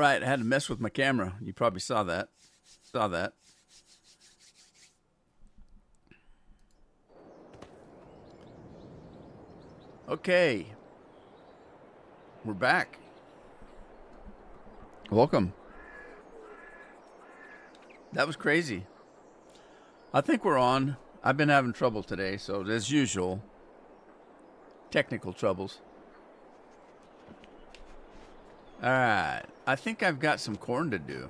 right, I had to mess with my camera. You probably saw that. Okay. We're back. Welcome. That was crazy. I think we're on. I've been having trouble today, so as usual, technical troubles. All right. I think I've got some corn to do.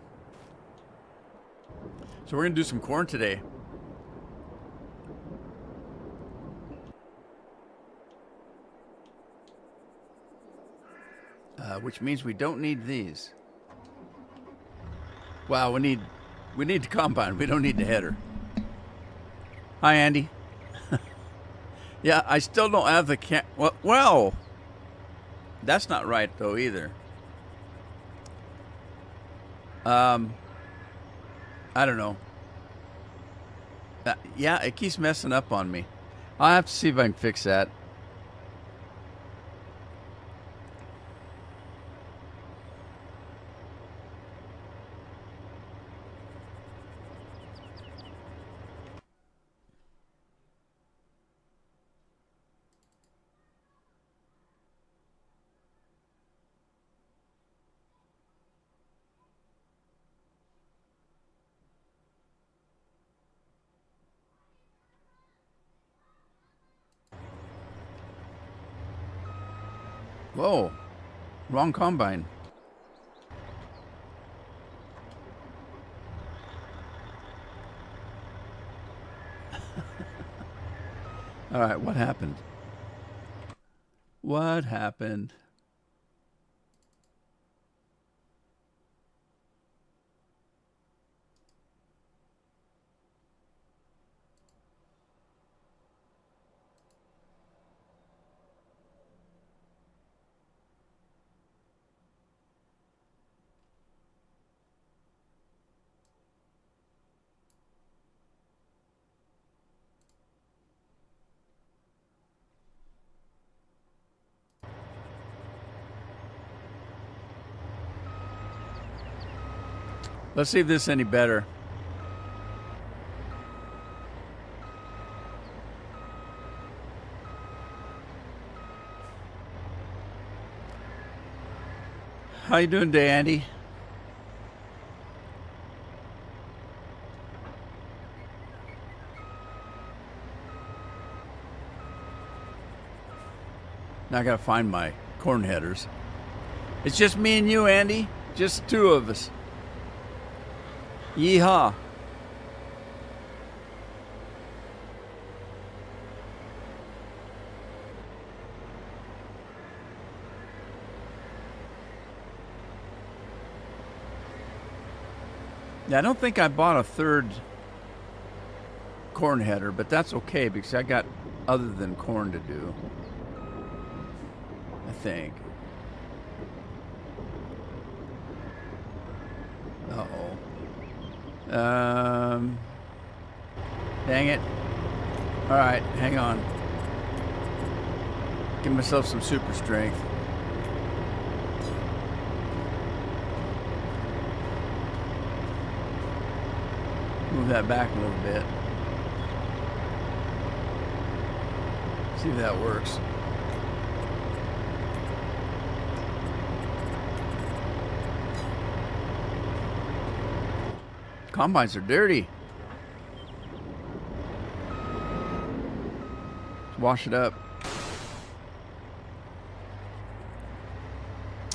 So we're going to do some corn today. Which means we don't need these. Wow, we need the combine. We don't need the header. Hi, Andy. Yeah, I still don't have the well, that's not right though either. I don't know. Yeah, it keeps messing up on me. I'll have to see if I can fix that. Whoa, wrong combine. All right, what happened? What happened? Let's see if this is any better. How you doing today, Andy? Now I gotta find my corn headers. It's just me and you, Andy. Just two of us. Yeehaw. Yeah, I don't think I bought a third corn header, but that's okay because I got other than corn to do. I think. Uh-oh. Dang it. All right, hang on. Give myself some super strength. Move that back a little bit. See if that works. Combines are dirty. Let's wash it up.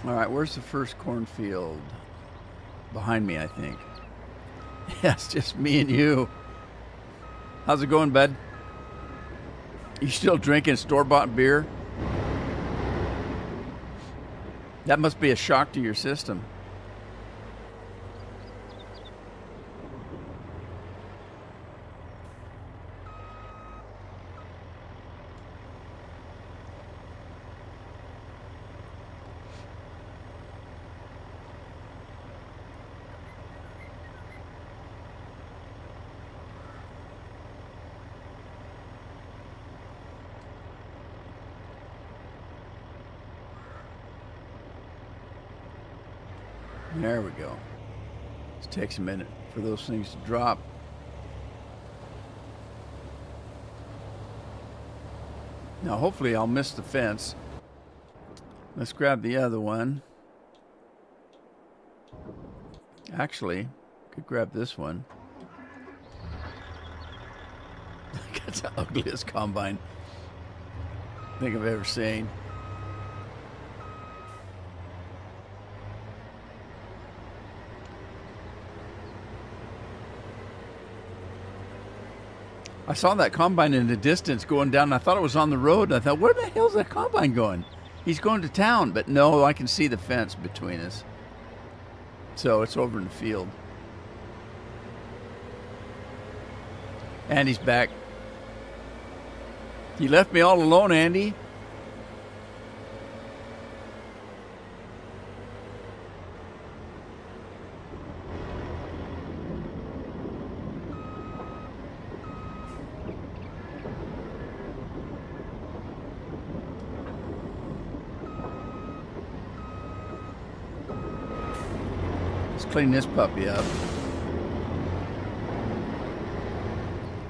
All right, where's the first cornfield? Behind me, I think. Yeah, it's just me and you. How's it going, bud? You still drinking store-bought beer? That must be a shock to your system. There we go. It takes a minute for those things to drop. Now hopefully I'll miss the fence. Let's grab the other one. Actually, could grab this one. That's the ugliest combine I think I've ever seen. I saw that combine in the distance going down. I thought it was on the road. I thought, where the hell's that combine going? He's going to town. But no, I can see the fence between us. So it's over in the field. Andy's back. You left me all alone, Andy. Let's clean this puppy up.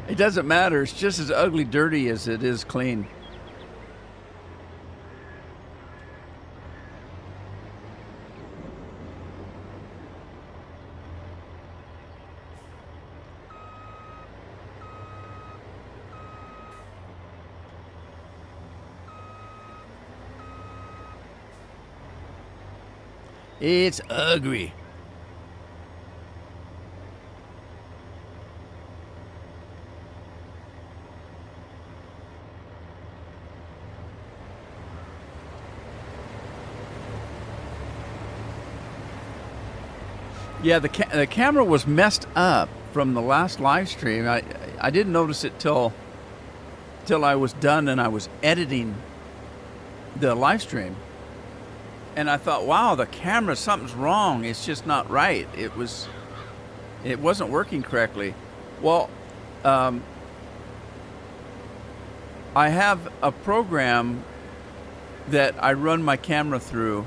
It doesn't matter. It's just as ugly dirty as it is clean. It's ugly. Yeah, the camera was messed up from the last live stream. I didn't notice it till I was done and I was editing the live stream. And I thought, wow, the camera, something's wrong. It's just not right. It wasn't working correctly. Well, I have a program that I run my camera through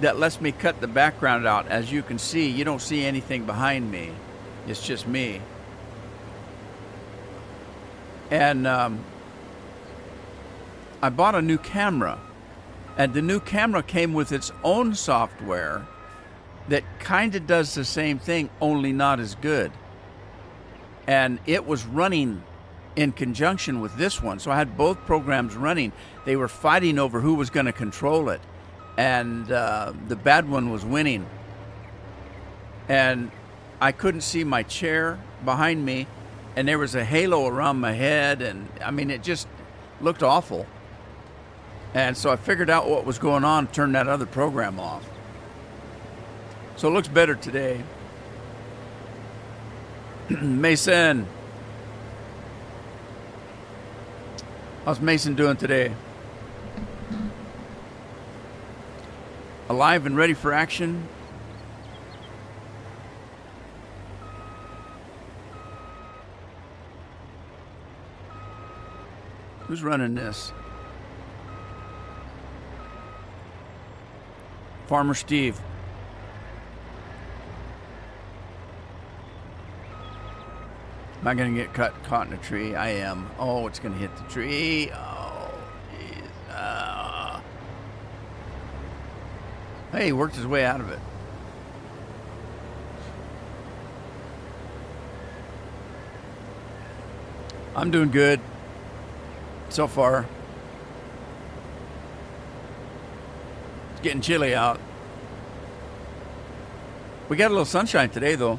that lets me cut the background out. As you can see, you don't see anything behind me. It's just me. And I bought a new camera. And the new camera came with its own software that kind of does the same thing, only not as good. And it was running in conjunction with this one. So I had both programs running. They were fighting over who was going to control it. And the bad one was winning. And I couldn't see my chair behind me. And there was a halo around my head. And I mean, it just looked awful. And so I figured out what was going on, turned that other program off. So it looks better today. Mason. How's Mason doing today? Alive and ready for action? Who's running this? Farmer Steve. Am I going to get caught in a tree? I am. Oh, it's going to hit the tree. Oh, jeez. Hey, he worked his way out of it. I'm doing good so far. It's getting chilly out. We got a little sunshine today, though.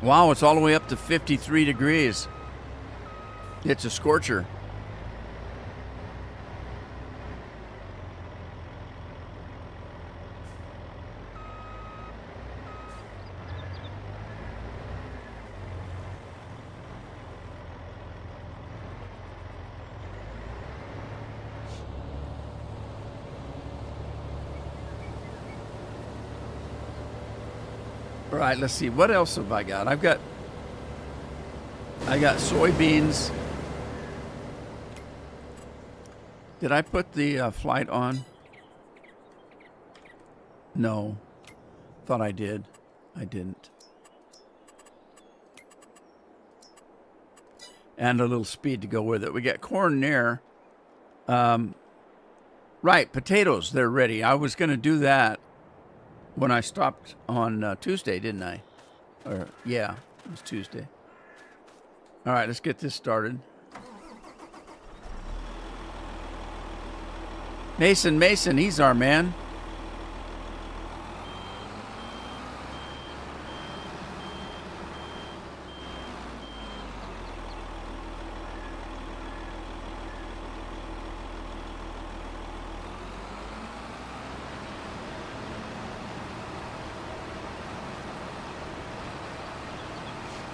Wow, it's all the way up to 53 degrees. It's a scorcher. All right, let's see. What else have I got? I got soybeans. Did I put the flight on? No. Thought I did. I didn't. And a little speed to go with it. We got corn there. Right, potatoes, they're ready. I was going to do that when I stopped on Tuesday, didn't I? Or yeah, it was Tuesday. All right, let's get this started. Mason, he's our man.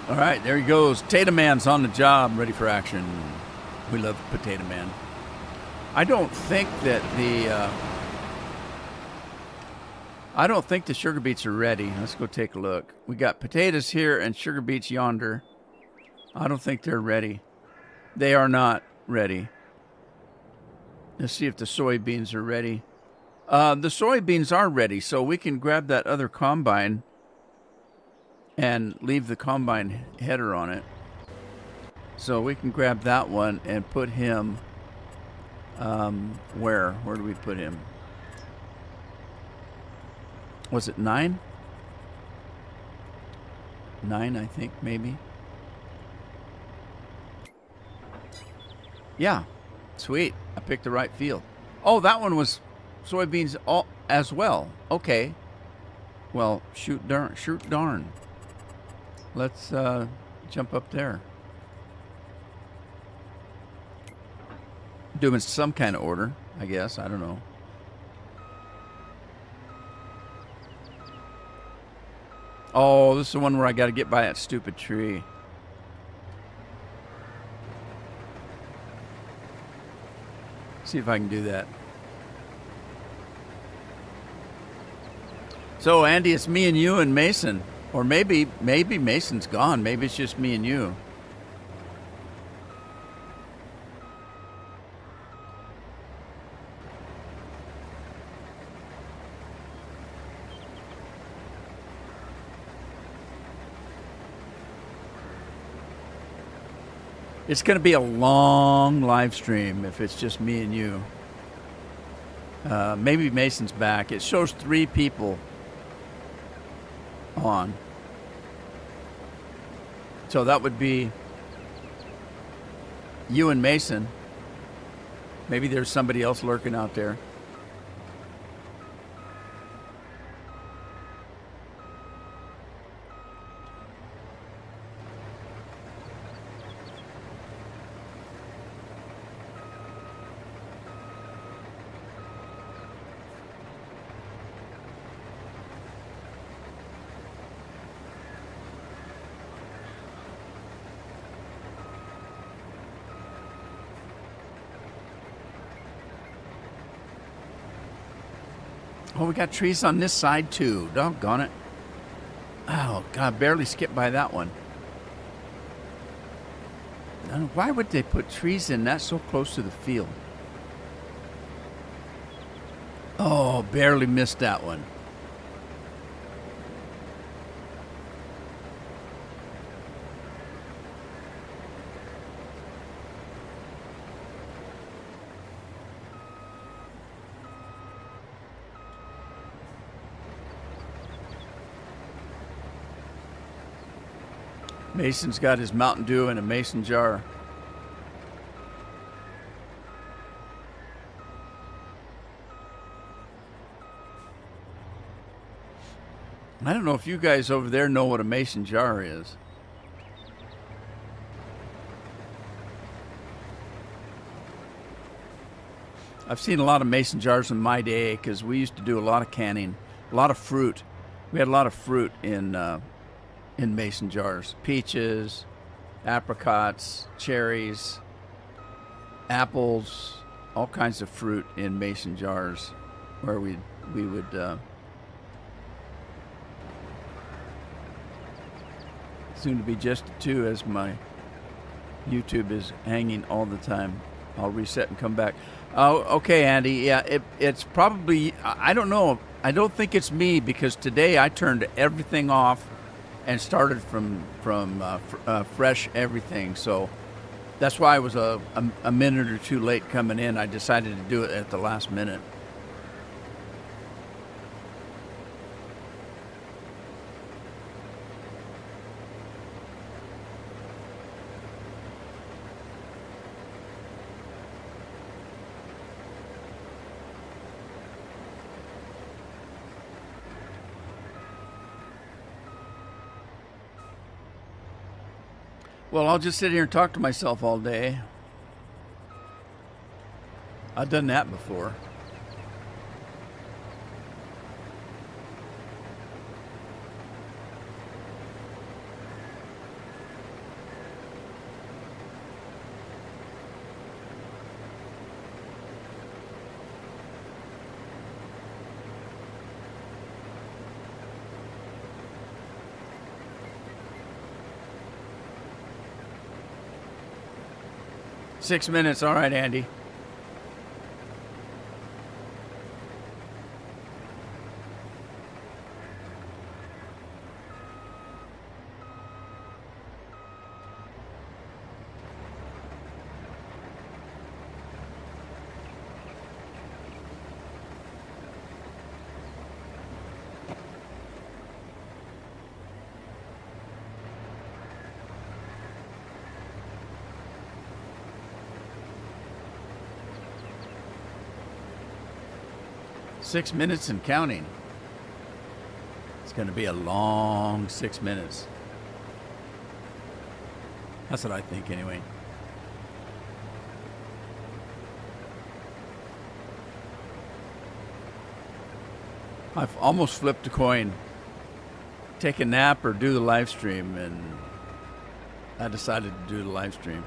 All right, there he goes. Potato Man's on the job, ready for action. We love Potato Man. I don't think that the sugar beets are ready. Let's go take a look. We got potatoes here and sugar beets yonder. I don't think they're ready. They are not ready. Let's see if the soybeans are ready. The soybeans are ready, so we can grab that other combine and leave the combine header on it. So we can grab that one and put him, where do we put him? Was it 9? 9, I think, maybe. Yeah, sweet. I picked the right field. Oh, that one was soybeans all as well. Okay. Well, shoot darn. Let's jump up there. Do them in some kind of order, I guess. I don't know. Oh, this is the one where I got to get by that stupid tree. See if I can do that. So, Andy, it's me and you and Mason. Or maybe Mason's gone. Maybe it's just me and you. It's going to be a long live stream if it's just me and you. Maybe Mason's back. It shows 3 people on. So that would be you and Mason. Maybe there's somebody else lurking out there. Oh, we got trees on this side too. Doggone it. Oh, God, barely skipped by that one. Why would they put trees in that so close to the field? Oh, barely missed that one. Mason's got his Mountain Dew in a mason jar. I don't know if you guys over there know what a mason jar is. I've seen a lot of mason jars in my day because we used to do a lot of canning, a lot of fruit. We had a lot of fruit in mason jars. Peaches, apricots, cherries, apples, all kinds of fruit in mason jars where we would soon to be just 2 as my YouTube is hanging all the time. I'll reset and come back. Oh, okay, Andy. Yeah, it's probably, I don't know. I don't think it's me because today I turned everything off and started from fresh everything. So that's why I was a minute or two late coming in. I decided to do it at the last minute. Well, I'll just sit here and talk to myself all day. I've done that before. Six minutes. All right, Andy. Six minutes and counting. It's going to be a long 6 minutes. That's what I think anyway. I've almost flipped a coin. Take a nap or do the live stream, and I decided to do the live stream.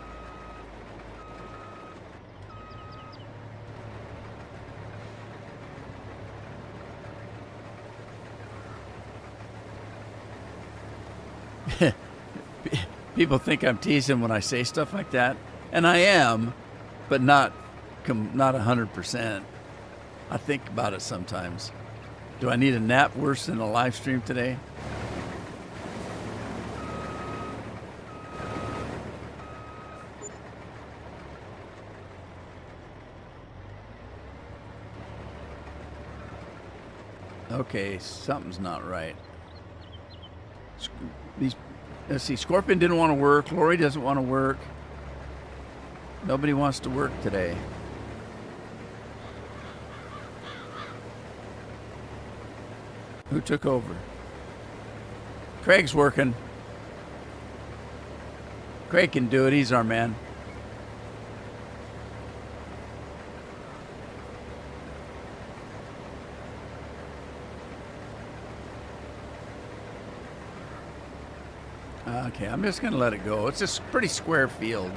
People think I'm teasing when I say stuff like that, and I am, but not 100%. I think about it sometimes. Do I need a nap worse than a live stream today? Okay, something's not right. Let's see, Scorpion didn't want to work. Lori doesn't want to work. Nobody wants to work today. Who took over? Craig's working. Craig can do it. He's our man. Okay, I'm just going to let it go. It's a pretty square field.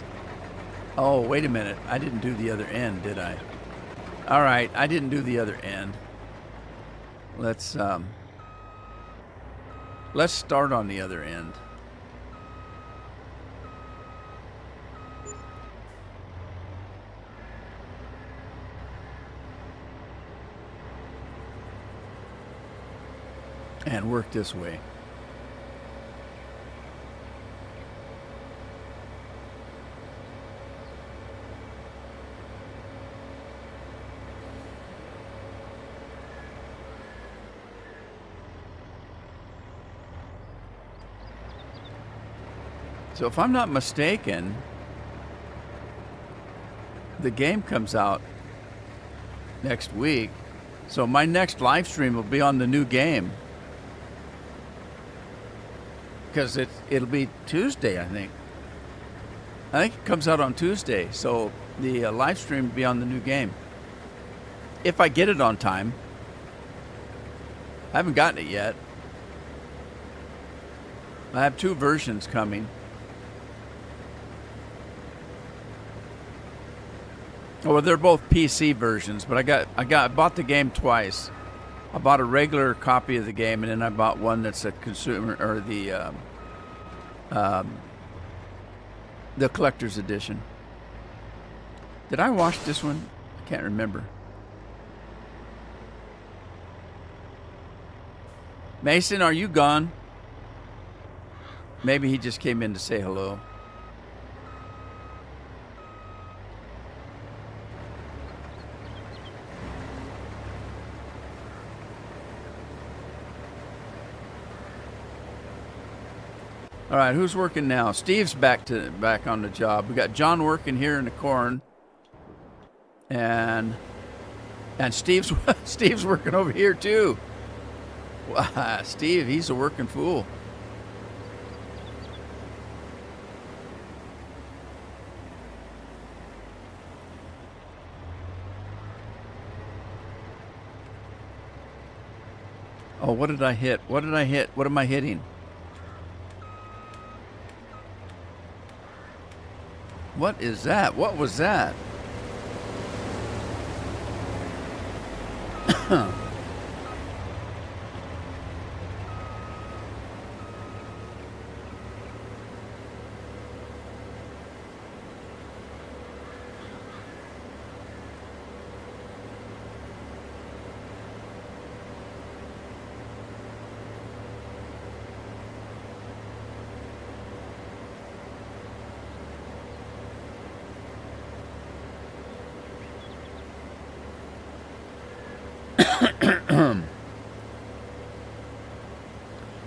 Oh, wait a minute. I didn't do the other end, did I? All right, I didn't do the other end. Let's start on the other end. And work this way. So if I'm not mistaken, the game comes out next week. So my next live stream will be on the new game. Because it'll be Tuesday, I think. I think it comes out on Tuesday. So the live stream will be on the new game. If I get it on time. I haven't gotten it yet. I have two versions coming. Well, they're both PC versions, but I bought the game twice. I bought a regular copy of the game, and then I bought one that's a consumer, or the collector's edition. Did I wash this one? I can't remember. Mason, are you gone? Maybe he just came in to say hello. All right, who's working now? Steve's back on the job. We got John working here in the corn, and Steve's Steve's working over here too. Wow, Steve, he's a working fool. Oh, what did I hit? What did I hit? What am I hitting? What is that? What was that?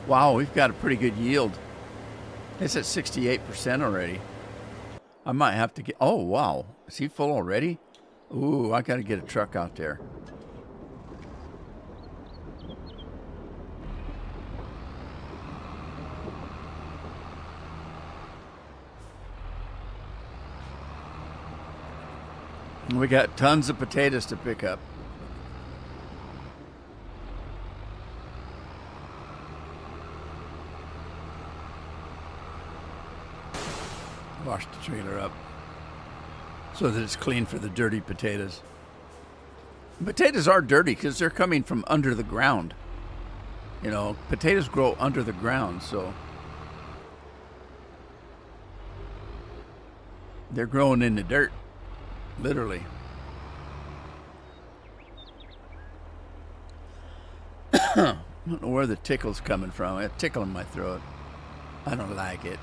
Wow, we've got a pretty good yield. It's at 68% already. I might have to get... Oh, wow. Is he full already? Ooh, I got to get a truck out there. We got tons of potatoes to pick up. Wash the trailer up so that it's clean for the dirty potatoes. Potatoes are dirty because they're coming from under the ground. You know, potatoes grow under the ground, so they're growing in the dirt, literally. I don't know where the tickle's coming from. A tickle in my throat. I don't like it.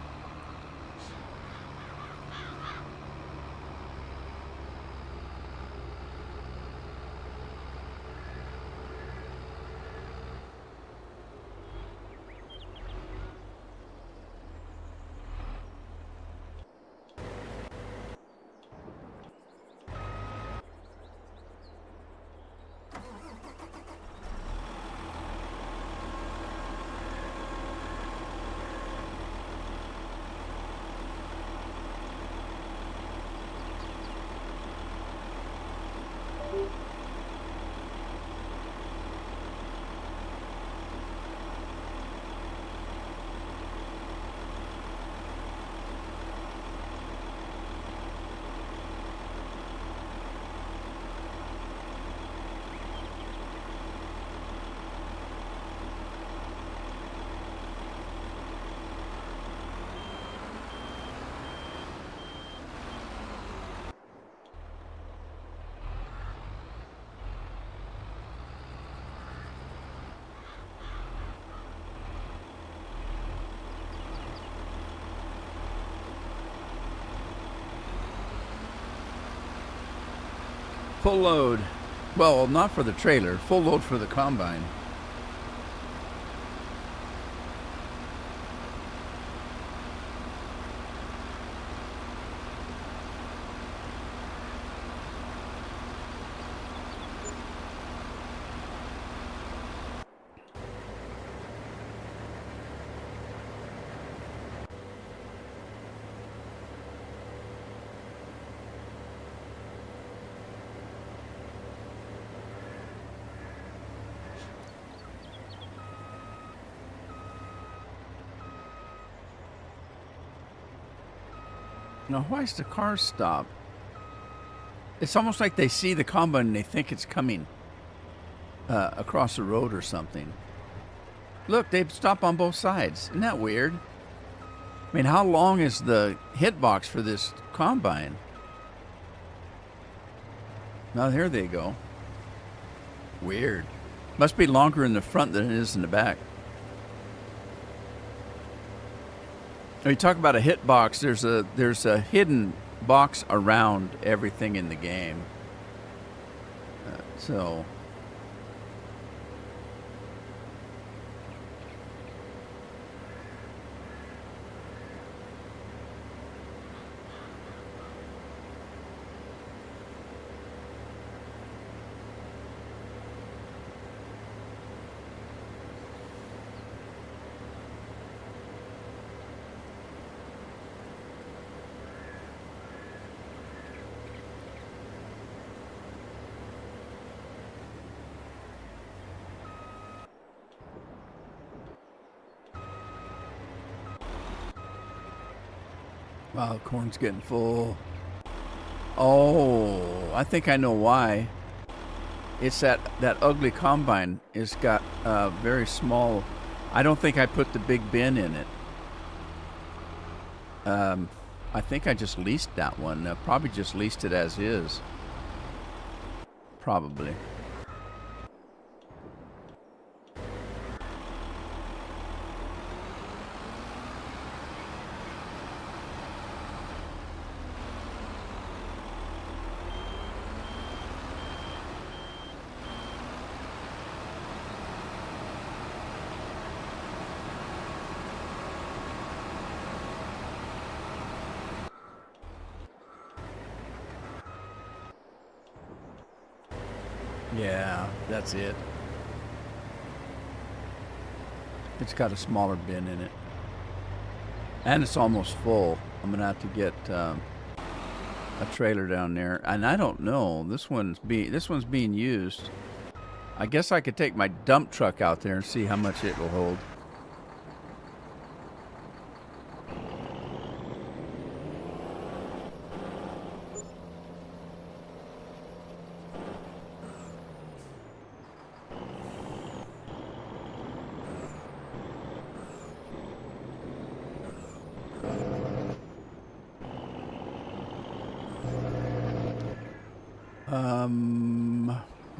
Full load. Well, not for the trailer. Full load for the combine. Now, why is the car stop? It's almost like they see the combine and they think it's coming across the road or something. Look, they stop on both sides. Isn't that weird? I mean, how long is the hitbox for this combine? Now here they go. Weird. Must be longer in the front than it is in the back. When you talk about a hit box, there's a hidden box around everything in the game. So wow, corn's getting full. Oh, I think I know why. It's that ugly combine has got very small. I don't think I put the big bin in it. I think I just leased that one. Probably just leased it as is. Probably. Yeah, that's it. It's got a smaller bin in it. And it's almost full. I'm going to have to get a trailer down there. And I don't know. This one's being used. I guess I could take my dump truck out there and see how much it will hold.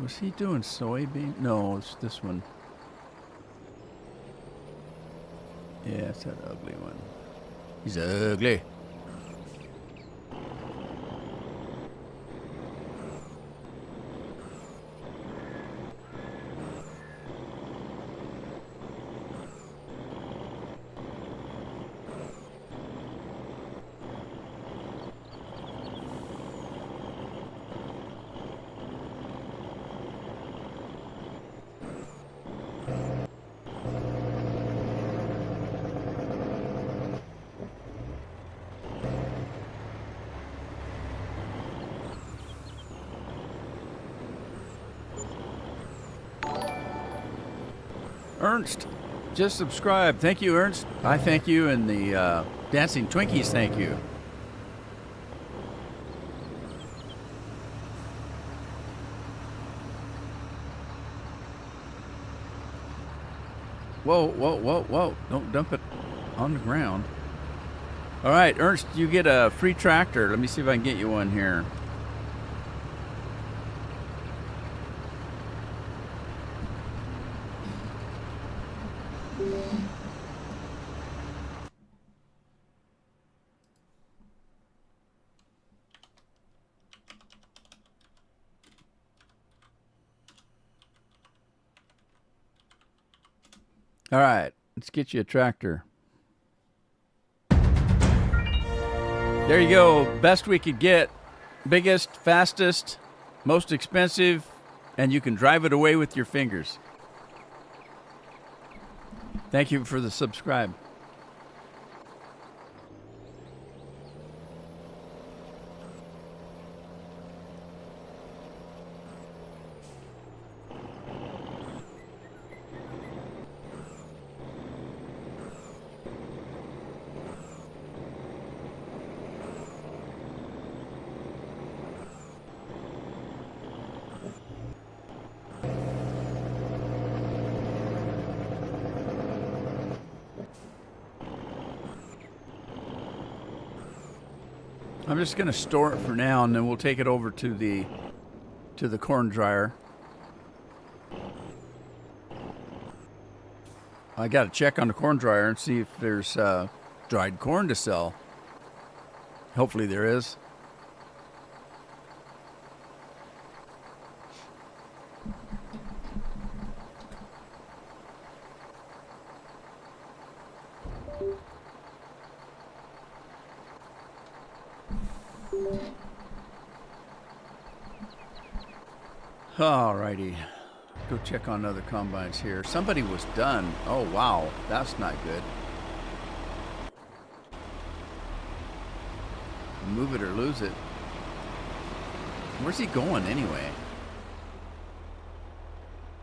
Was he doing soybean? No, it's this one. Yeah, it's that ugly one. He's ugly. Ernst just subscribed. Thank you, Ernst. I thank you, and the Dancing Twinkies thank you. Whoa, whoa, whoa, whoa. Don't dump it on the ground. All right, Ernst, you get a free tractor. Let me see if I can get you one here. All right, let's get you a tractor. There you go. Best we could get. Biggest, fastest, most expensive, and you can drive it away with your fingers. Thank you for the subscribe. I'm just going to store it for now, and then we'll take it over to the to the corn dryer. I got to check on the corn dryer and see if there's dried corn to sell. Hopefully there is. Alrighty, go check on other combines here. Somebody was done. Oh wow, that's not good. Move it or lose it. Where's he going anyway?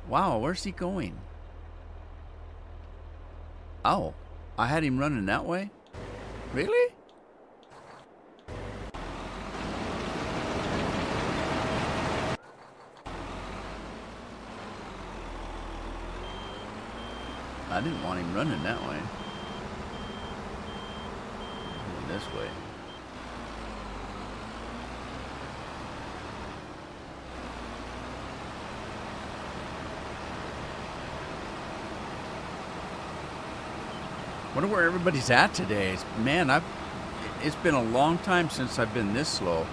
Wow, where's he going? Oh, I had him running that way? Really? I didn't want him running that way. Going this way. Wonder where everybody's at today. Man, it's been a long time since I've been this slow.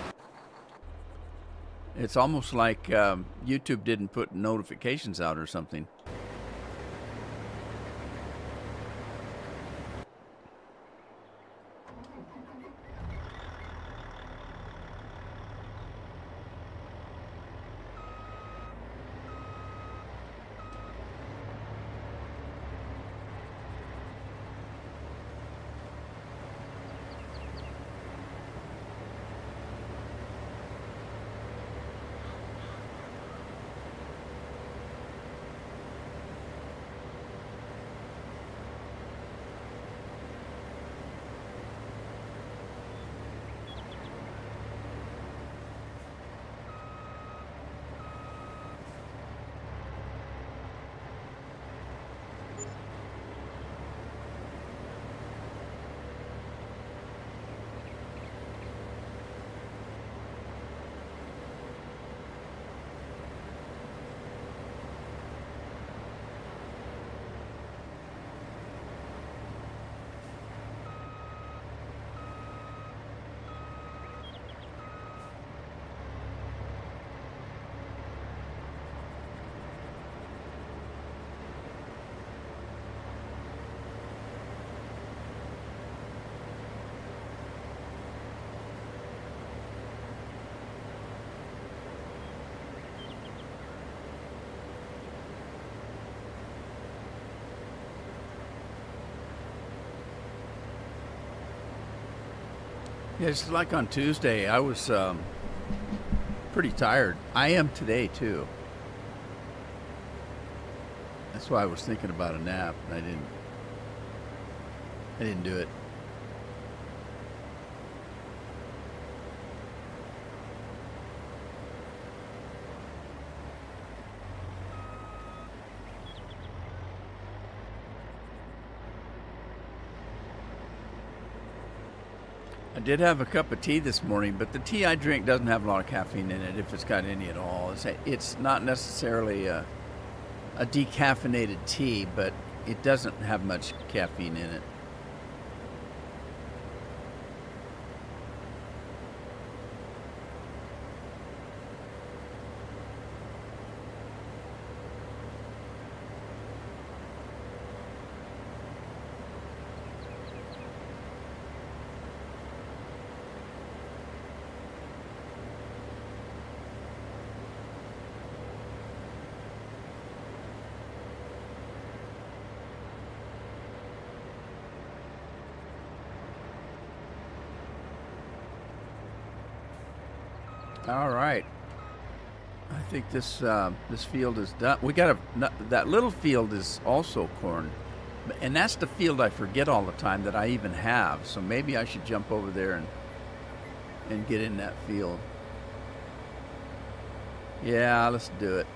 It's almost like YouTube didn't put notifications out or something. Yeah, it's like on Tuesday, I was pretty tired. I am today, too. That's why I was thinking about a nap, and I didn't do it. I did have a cup of tea this morning, but the tea I drink doesn't have a lot of caffeine in it, if it's got any at all. It's not necessarily a decaffeinated tea, but it doesn't have much caffeine in it. All right. I think this field is done. We got that little field is also corn, and that's the field I forget all the time that I even have. So maybe I should jump over there and get in that field. Yeah, let's do it.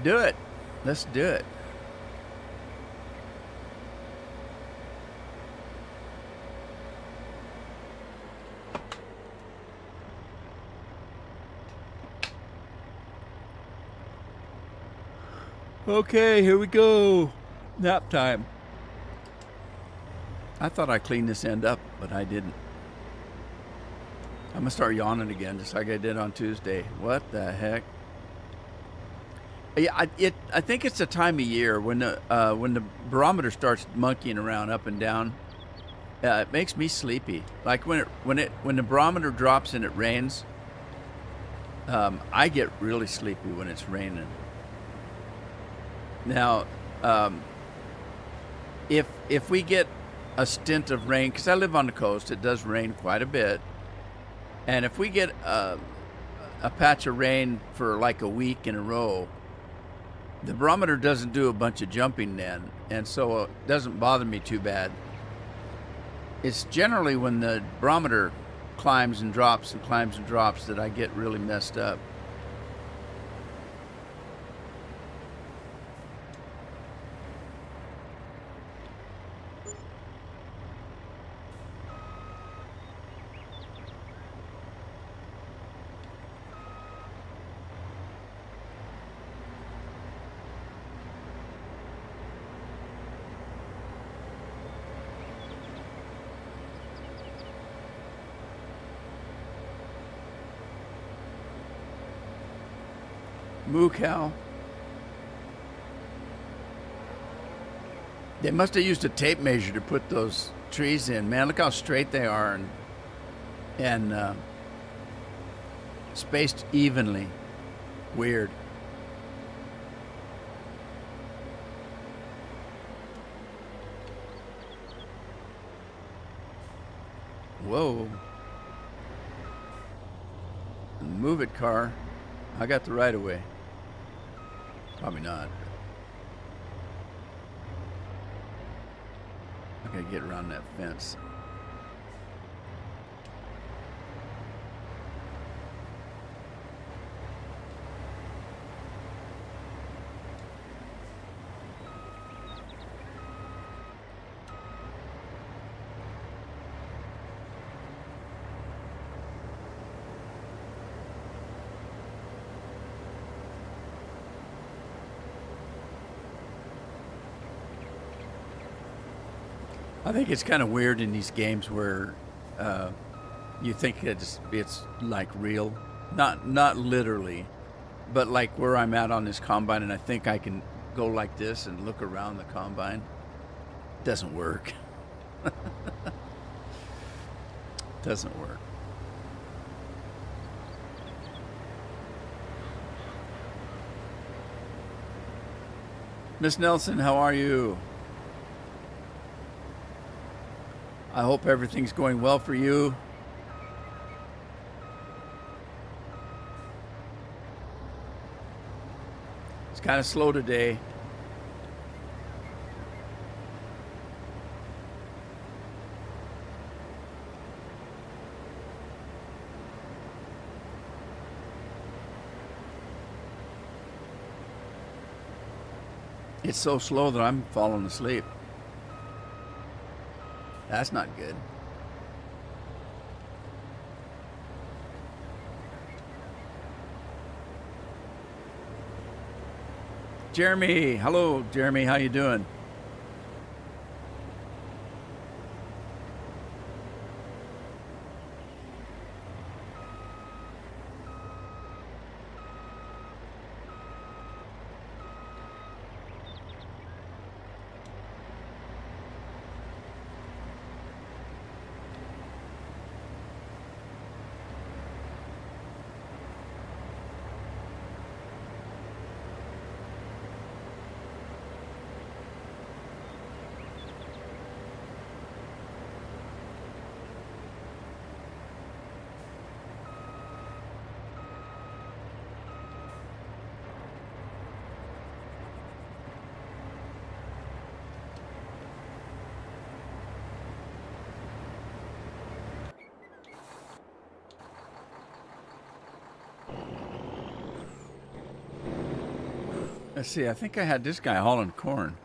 do it. Let's do it. Okay, here we go. Nap time. I thought I cleaned this end up, but I didn't. I'm gonna start yawning again, just like I did on Tuesday. What the heck? Yeah, I think it's the time of year when the barometer starts monkeying around up and down. It makes me sleepy. Like when the barometer drops and it rains, I get really sleepy when it's raining. Now, if we get a stint of rain, because I live on the coast, it does rain quite a bit, and if we get a patch of rain for like a week in a row, the barometer doesn't do a bunch of jumping then, and so it doesn't bother me too bad. It's generally when the barometer climbs and drops and climbs and drops that I get really messed up. Moo cow. They must have used a tape measure to put those trees in. Man, look how straight they are and spaced evenly. Weird. Whoa. Move it, car. I got the right of way. Probably not. I gotta get around that fence. I think it's kind of weird in these games where you think it's like real, not literally, but like where I'm at on this combine, and I think I can go like this and look around the combine. Doesn't work. Doesn't work. Miss Nelson, how are you? I hope everything's going well for you. It's kind of slow today. It's so slow that I'm falling asleep. That's not good. Jeremy, hello, Jeremy. How you doing? Let's see. I think I had this guy hauling corn.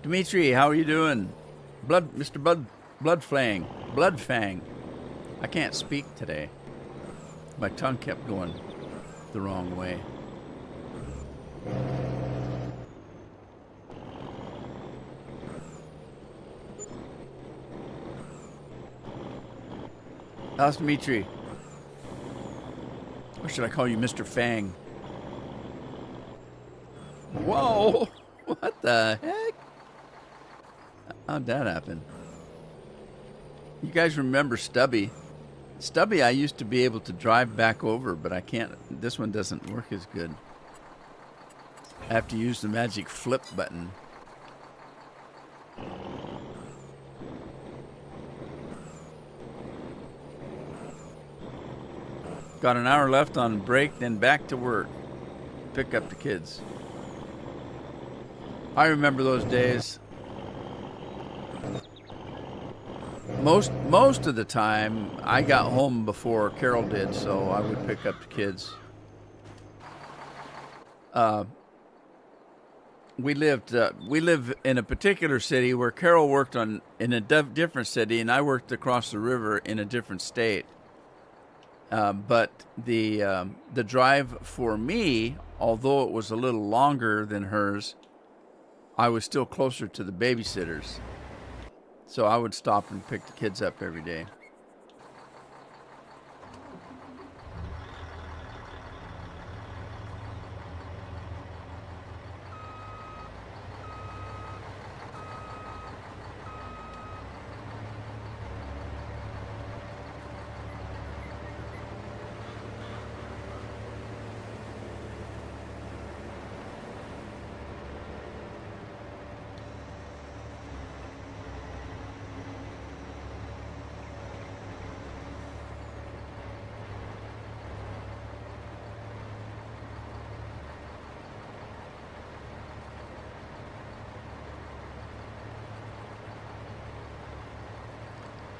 Dimitri, how are you doing? Mr. Bloodfang. I can't speak today. My tongue kept going the wrong way. How's Dimitri? Or should I call you Mr. Fang? Whoa! What the heck? How'd that happen? You guys remember Stubby? Stubby I used to be able to drive back over, but I can't. This one doesn't work as good. I have to use the magic flip button. Got an hour left on break, then back to work. Pick up the kids. I remember those days. Most of the time, I got home before Carol did, so I would pick up the kids. We live in a particular city where Carol worked in a different city, and I worked across the river in a different state. But the drive for me, although it was a little longer than hers, I was still closer to the babysitters. So I would stop and pick the kids up every day.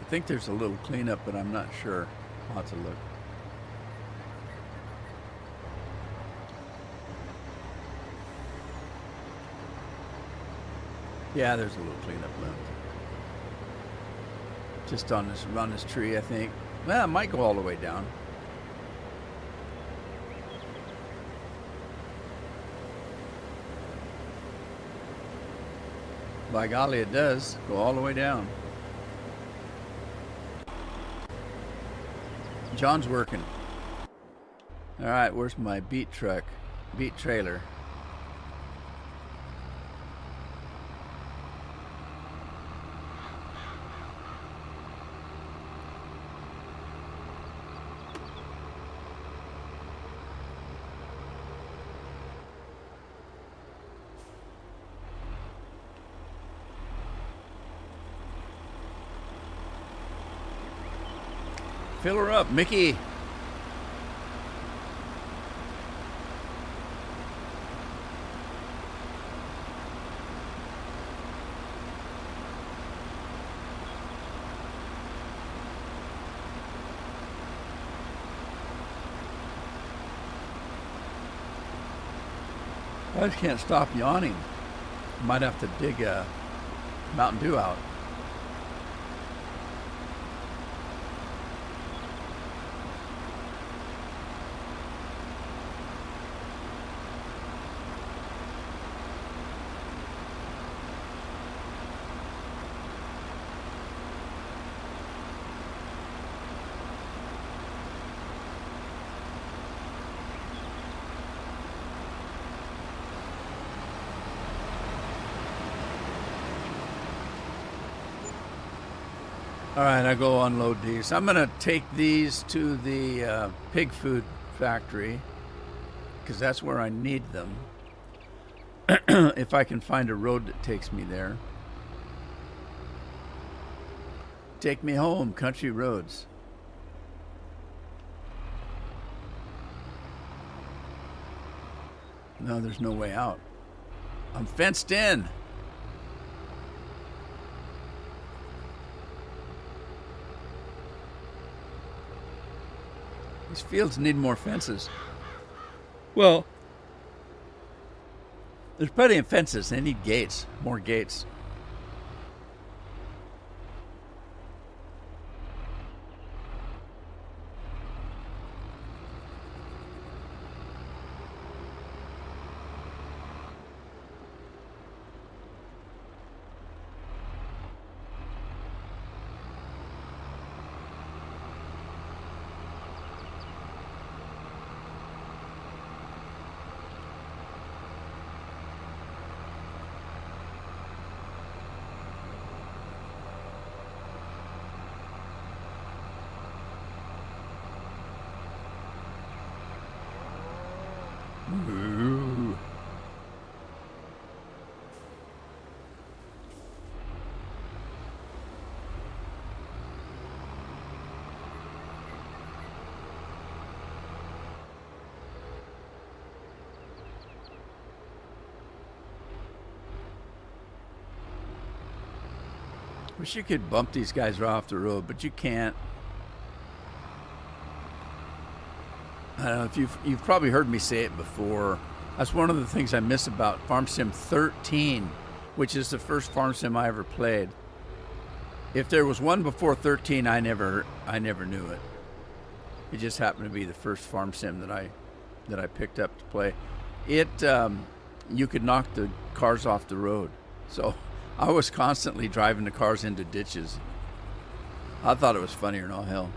I think there's a little cleanup, but I'm not sure. I'll have to look. Yeah, there's a little cleanup left. Just on this tree, I think. Well, it might go all the way down. By golly, it does go all the way down. John's working. All right, where's my beat trailer? Fill her up, Mickey. I just can't stop yawning. Might have to dig a Mountain Dew out. All right, I go unload these. I'm gonna take these to the pig food factory because that's where I need them. If I can find a road that takes me there. Take me home, country roads. No, there's no way out. I'm fenced in. These fields need more fences. Well, There's plenty of fences. They need gates. More gates. Ooh. Wish you could bump these guys right off the road, but you can't. I don't know if you've probably heard me say it before. That's one of the things I miss about Farm Sim 13, which is the first Farm Sim I ever played. If there was one before 13, I never knew it. It just happened to be the first Farm Sim that I picked up to play. It you could knock the cars off the road, so I was constantly driving the cars into ditches. I thought it was funnier than all hell.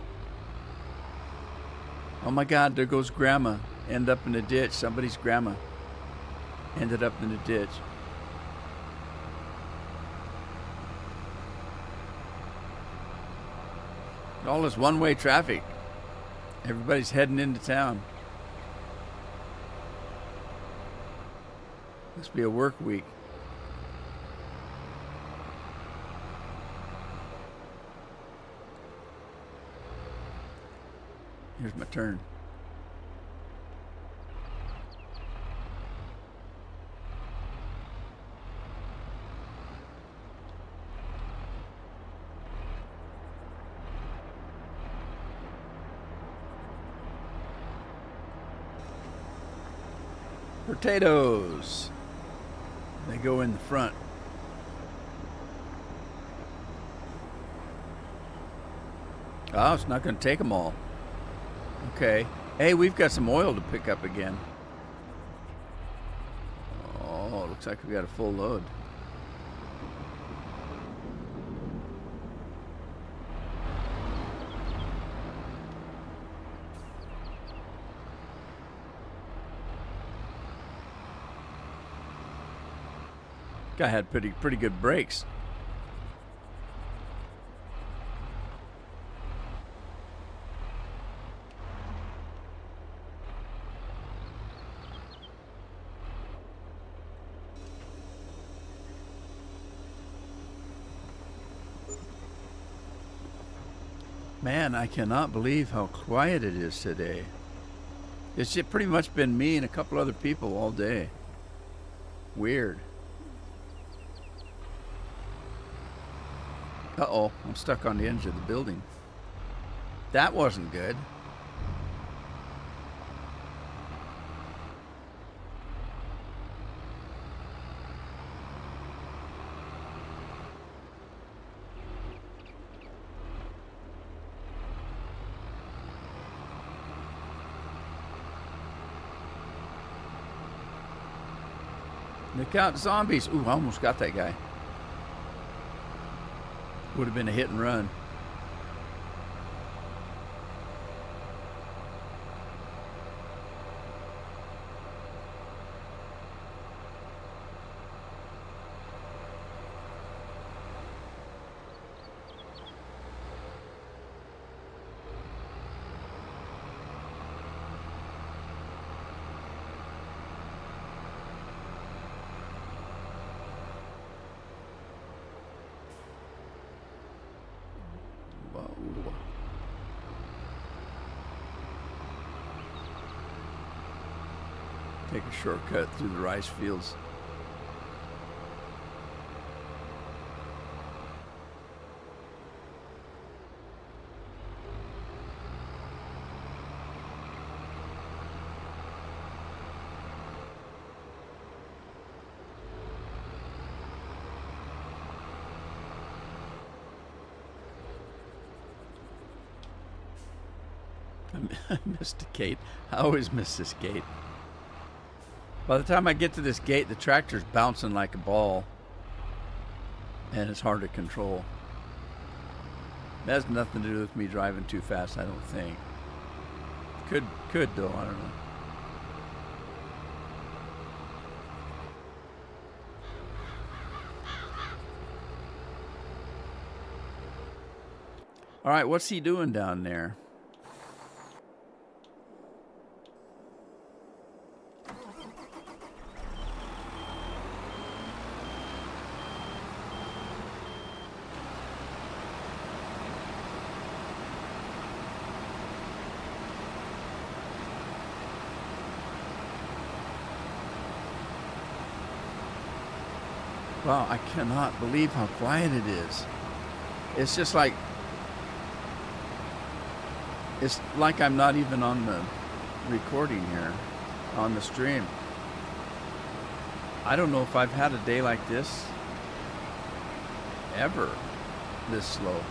Oh my God, there goes Grandma. End up in the ditch. Somebody's grandma ended up in the ditch. All this one-way traffic. Everybody's heading into town. Must be a work week. Here's my turn. Potatoes. They go in the front. Oh, it's not going to take them all. Okay. Hey, we've got some oil to pick up again. Oh, looks like we got a full load. Guy had pretty good brakes. Man, I cannot believe how quiet it is today. It's just pretty much been me and a couple other people all day. Weird. Uh-oh, I'm stuck on the edge of the building. That wasn't good. Look out, zombies. Ooh, I almost got that guy. Would have been a hit and run. Take a shortcut through the rice fields. I missed a gate. I always miss this gate. By the time I get to this gate, the tractor's bouncing like a ball, and it's hard to control. It has nothing to do with me driving too fast, I don't think. Could though, I don't know. All right, what's he doing down there? Wow, I cannot believe how quiet it is. It's just like, it's like I'm not even on the recording here, on the stream. I don't know if I've had a day like this ever, this slow.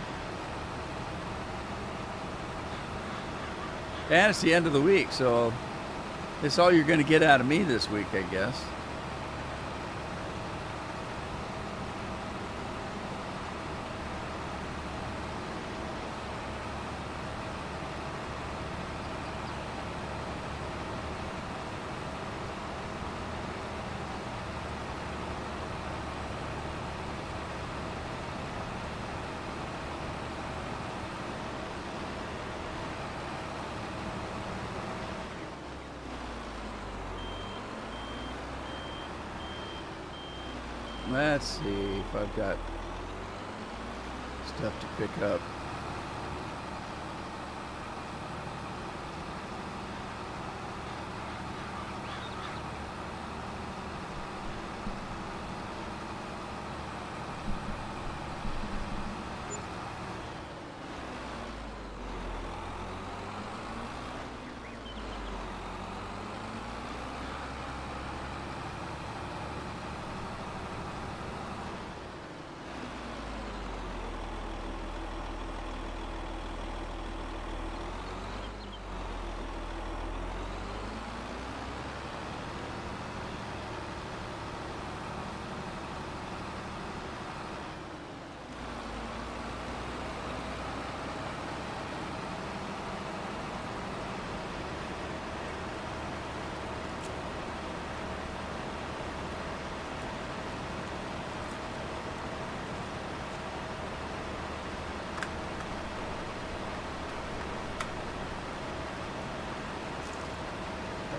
And it's the end of the week, so it's all you're going to get out of me this week, I guess. Let's see if I've got stuff to pick up.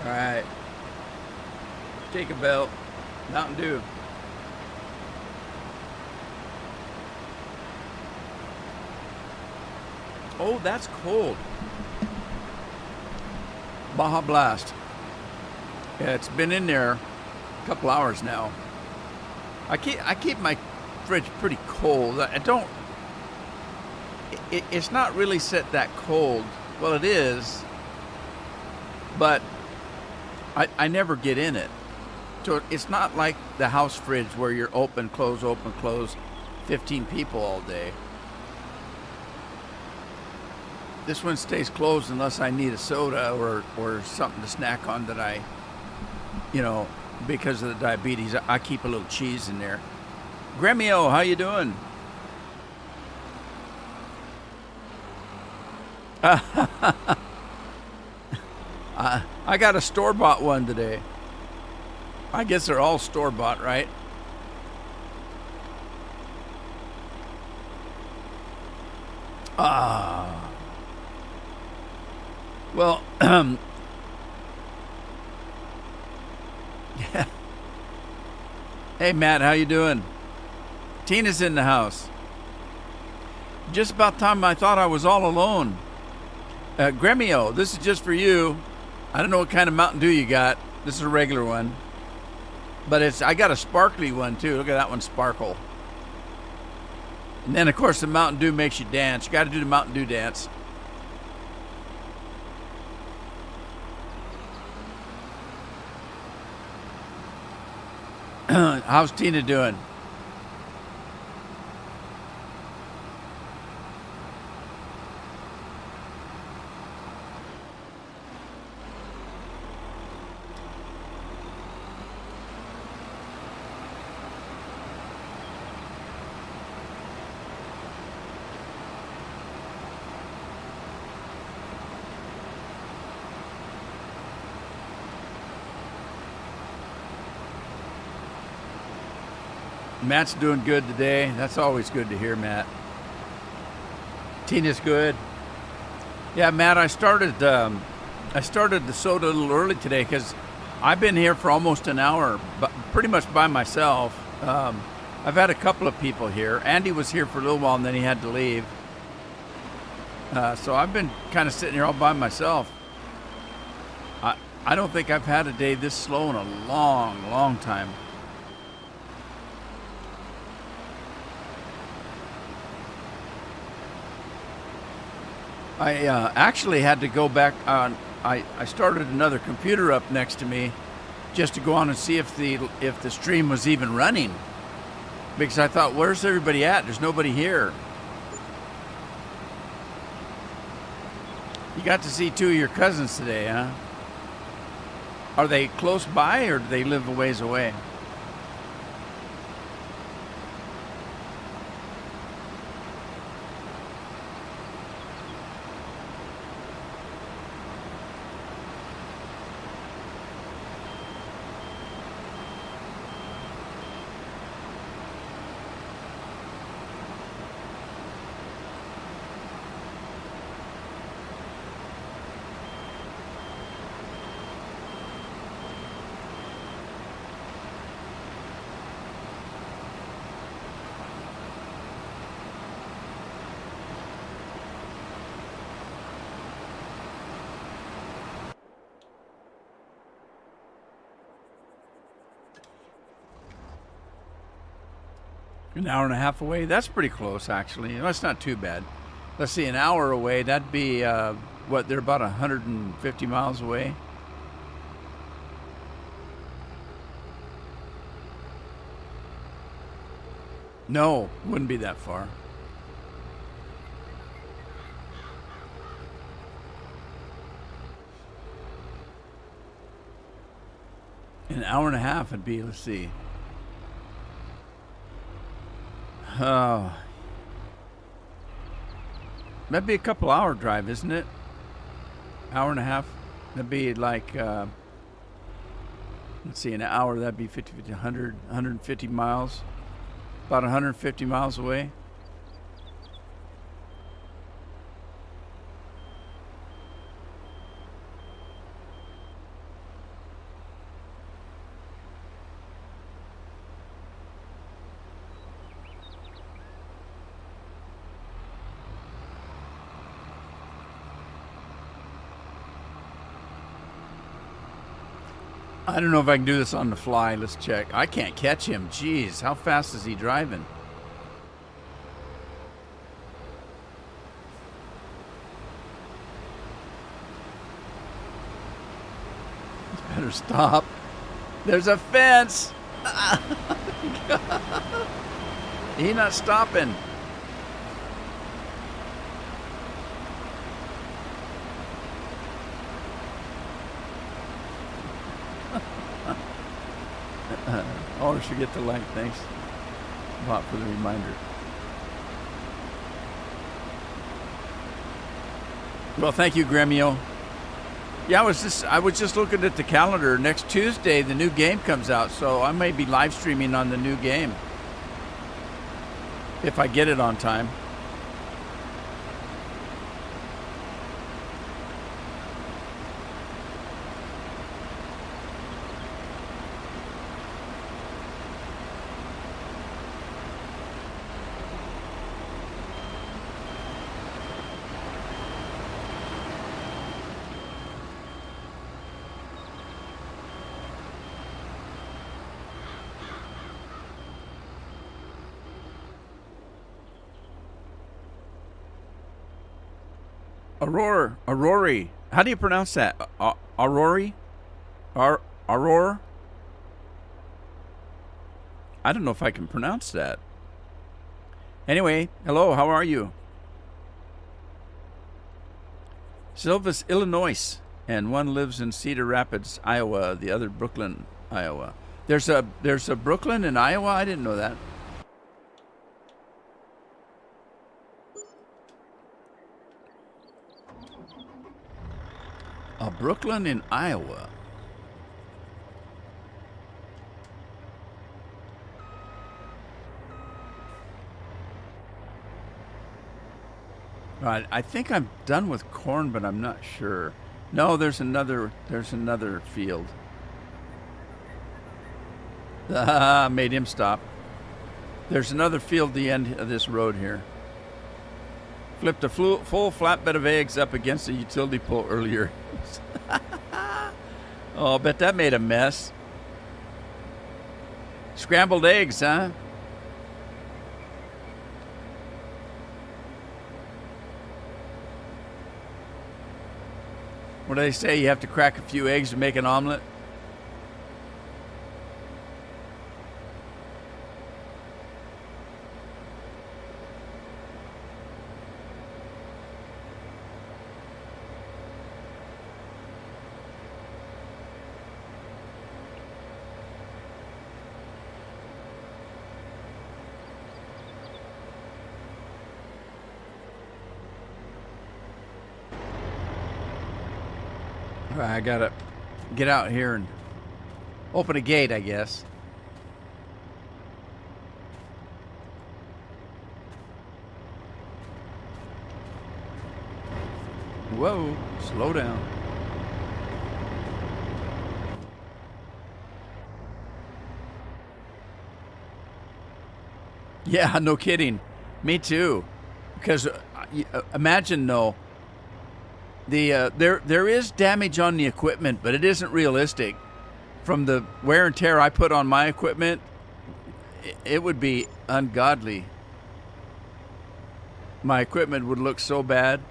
All right. Take a belt. Mountain Dew. Oh, that's cold. Baja Blast. Yeah, it's been in there a couple hours now. I keep my fridge pretty cold. I don't. It's not really set that cold. Well, it is, but I never get in it. So it's not like the house fridge where you're open, close, 15 people all day. This one stays closed unless I need a soda or something to snack on that I, because of the diabetes, I keep a little cheese in there. Gremio, how you doing? I got a store-bought one today. I guess they're all store-bought, right? Well, yeah. Hey, Matt, how you doing? Tina's in the house. Just about time I thought I was all alone. Gremio, this is just for you. I don't know what kind of Mountain Dew you got. This is a regular one. But I got a sparkly one, too. Look at that one sparkle. And then, of course, the Mountain Dew makes you dance. You got to do the Mountain Dew dance. How's Tina doing? Matt's doing good today. That's always good to hear, Matt. Tina's good. Yeah, Matt, I started the soda a little early today because I've been here for almost an hour, but pretty much by myself. I've had a couple of people here. Andy was here for a little while, and then he had to leave. So I've been kind of sitting here all by myself. I don't think I've had a day this slow in a long, long time. I actually had to go back on. I started another computer up next to me just to go on and see if the stream was even running, because I thought, where's everybody at? There's nobody here. You got to see two of your cousins today, huh? Are they close by or do they live a ways away? An hour and a half away? That's pretty close, actually. That's not too bad. Let's see, an hour away, that'd be, what, they're about 150 miles away? No, wouldn't be that far. An hour and a half would be, let's see. Oh, that'd be a couple hour drive, isn't it? Hour and a half. That'd be like, let's see, an hour, that'd be 50, 100, 150 miles. About 150 miles away. I don't know if I can do this on the fly. Let's check. I can't catch him. Jeez, how fast is he driving? Better stop. There's a fence. He not stopping. Always forget to like. Thanks, Bob, for the reminder. Well, thank you, Gremio. Yeah, I was just looking at the calendar. Next Tuesday, the new game comes out, so I may be live streaming on the new game if I get it on time. Aurora. How do you pronounce that? Aurora? Aurora? I don't know if I can pronounce that. Anyway, hello, how are you? Silvis, Illinois, and one lives in Cedar Rapids, Iowa, the other Brooklyn, Iowa. There's a Brooklyn in Iowa? I didn't know that. A Brooklyn in Iowa. Right. I think I'm done with corn, but I'm not sure. No, there's another field. Made him stop. There's another field at the end of this road here. Flipped a full flatbed of eggs up against a utility pole earlier. Oh, I bet that made a mess. Scrambled eggs, huh? What do they say? You have to crack a few eggs to make an omelet? I gotta get out here and open a gate, I guess. Whoa, slow down. Yeah, no kidding. Me too. Because imagine, though, there is damage on the equipment, but it isn't realistic. From the wear and tear I put on my equipment, it would be ungodly. My equipment would look so bad.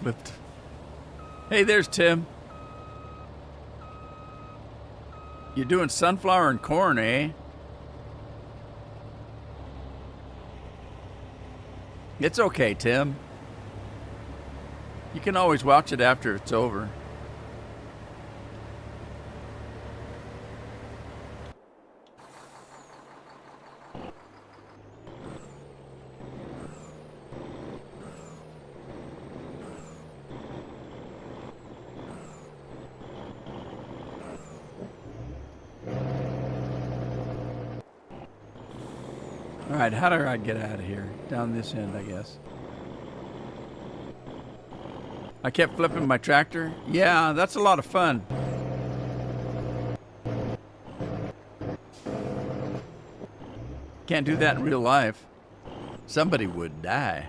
Flipped. Hey, there's Tim. You're doing sunflower and corn, eh? It's okay, Tim. You can always watch it after it's over. All right, how do I get out of here? Down this end, I guess. I kept flipping my tractor. Yeah, that's a lot of fun. Can't do that in real life. Somebody would die.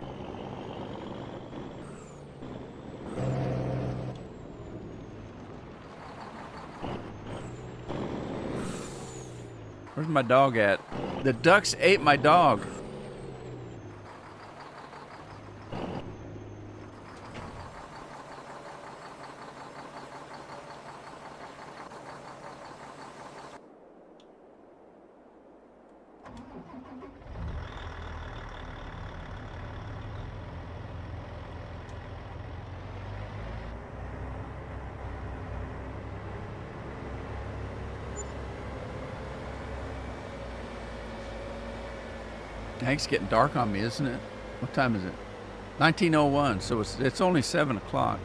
Where's my dog at? The ducks ate my dog. It's getting dark on me, isn't it? What time is it? 19:01, so it's only 7 o'clock.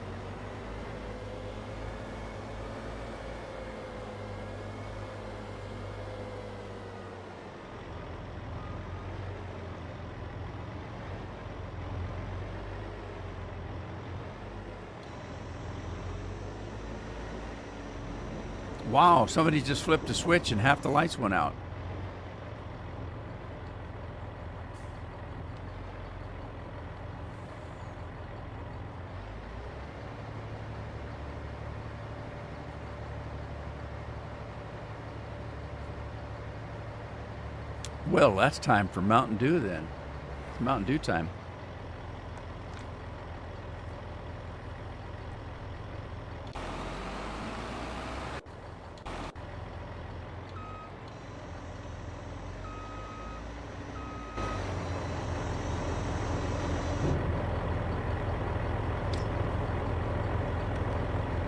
Wow, somebody just flipped a switch and half the lights went out. Well, that's time for Mountain Dew then. It's Mountain Dew time.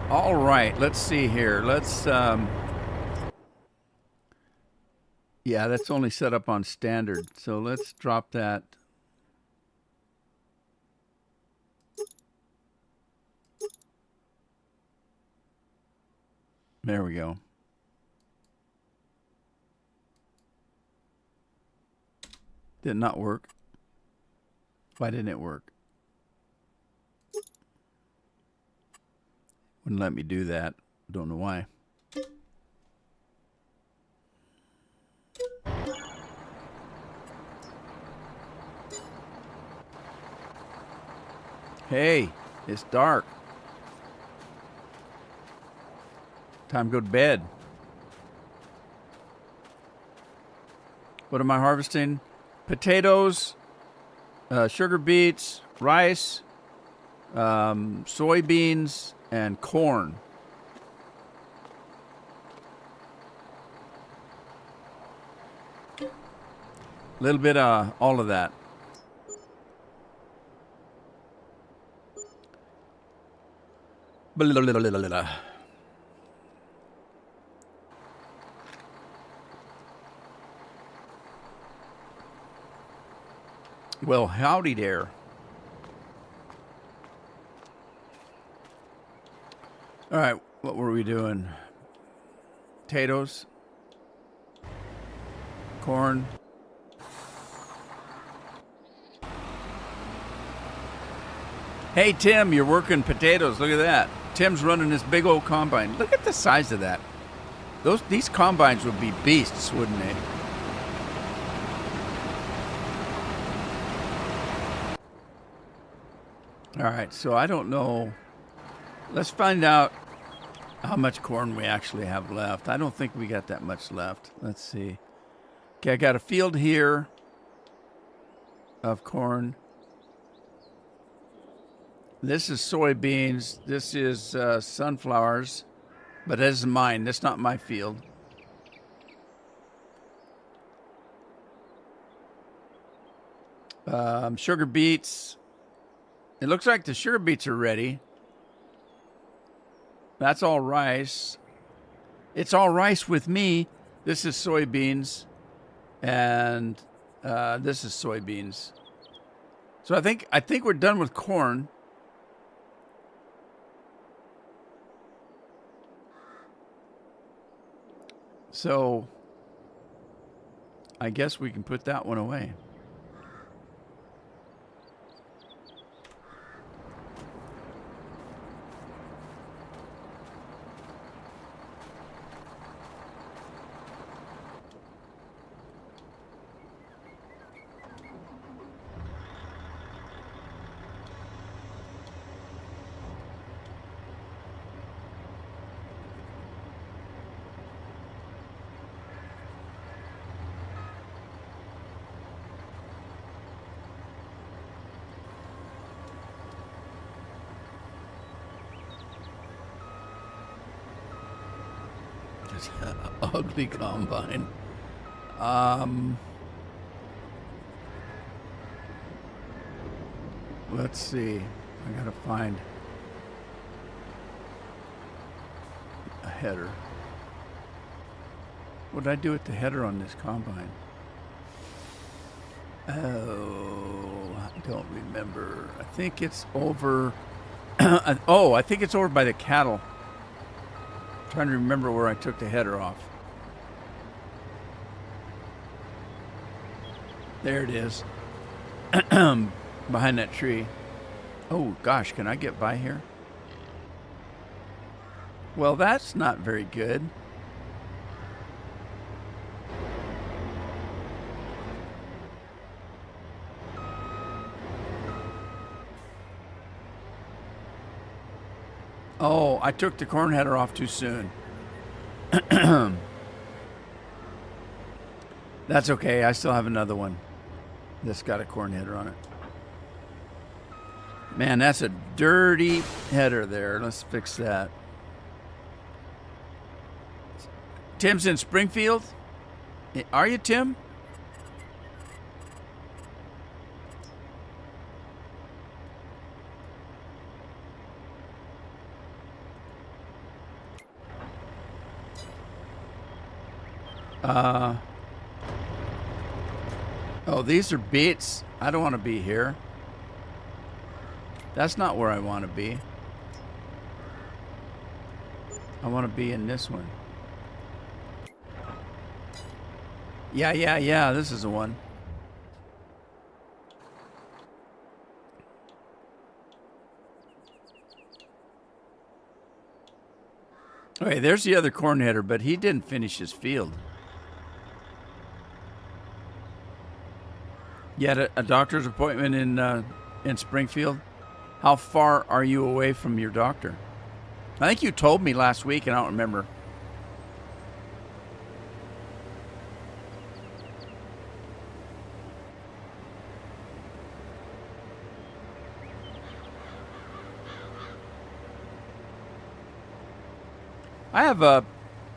All right, let's see here. Let's Yeah, that's only set up on standard. So let's drop that. There we go. Did not work. Why didn't it work? Wouldn't let me do that. Don't know why. Hey, it's dark. Time to go to bed. What am I harvesting? Potatoes, sugar beets, rice, soybeans, and corn. A little bit of all of that. Well, howdy there. All right, what were we doing? Potatoes, corn. Hey, Tim, you're working potatoes. Look at that. Tim's running this big old combine. Look at the size of that. These combines would be beasts, wouldn't they? All right, so I don't know. Let's find out how much corn we actually have left. I don't think we got that much left. Let's see. Okay, I got a field here of corn. This is soybeans. This is sunflowers. But this is mine. That's not my field. Sugar beets. It looks like the sugar beets are ready. That's all rice. It's all rice with me. This is soybeans. And this is soybeans. So I think we're done with corn. So I guess we can put that one away. Ugly combine. Let's see. I gotta find a header. What did I do with the header on this combine? Oh, I don't remember. I think it's over. Oh, I think it's over by the cattle. I'm trying to remember where I took the header off. There it is. Behind that tree. Oh, gosh, can I get by here? Well, that's not very good. Oh, I took the corn header off too soon. That's okay. I still have another one that's got a corn header on it. Man, that's a dirty header there. Let's fix that. Tim's in Springfield? Are you, Tim? Oh, these are beets. I don't want to be here. That's not where I want to be. I want to be in this one. Yeah. This is the one. Okay, there's the other corn header, but he didn't finish his field. You had a doctor's appointment in Springfield? How far are you away from your doctor? I think you told me last week, and I don't remember. I have a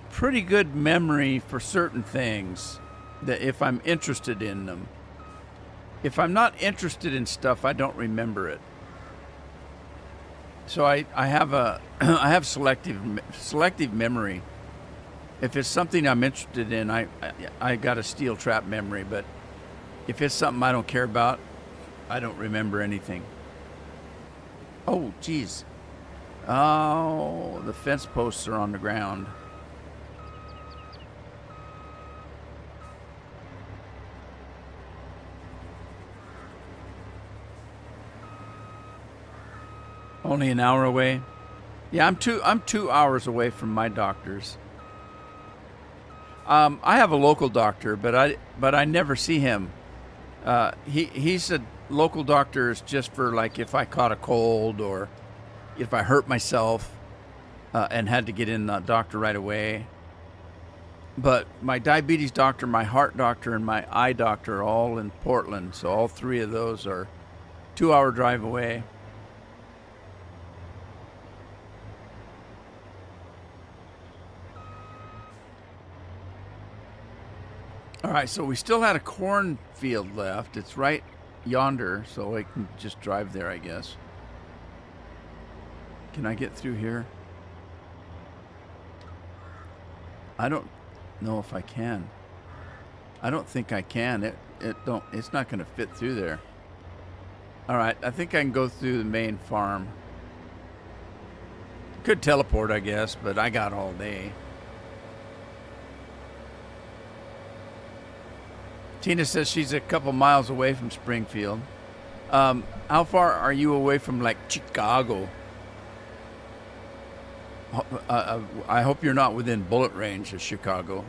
pretty good memory for certain things that if I'm interested in them. If I'm not interested in stuff, I don't remember it. So I have I have selective memory. If it's something I'm interested in, I got a steel trap memory. But if it's something I don't care about, I don't remember anything. Oh, geez. Oh, the fence posts are on the ground. Only an hour away? Yeah, I'm 2 hours away from my doctor's. I have a local doctor, but I never see him. He's a local doctor is just for like if I caught a cold or if I hurt myself and had to get in the doctor right away. But my diabetes doctor, my heart doctor, and my eye doctor are all in Portland, so all three of those are 2-hour drive away. All right, so we still had a cornfield left. It's right yonder, so I can just drive there, I guess. Can I get through here? I don't know if I can. I don't think I can. It's not going to fit through there. All right, I think I can go through the main farm. Could teleport, I guess, but I got all day. Tina says she's a couple miles away from Springfield. How far are you away from, like, Chicago? I hope you're not within bullet range of Chicago.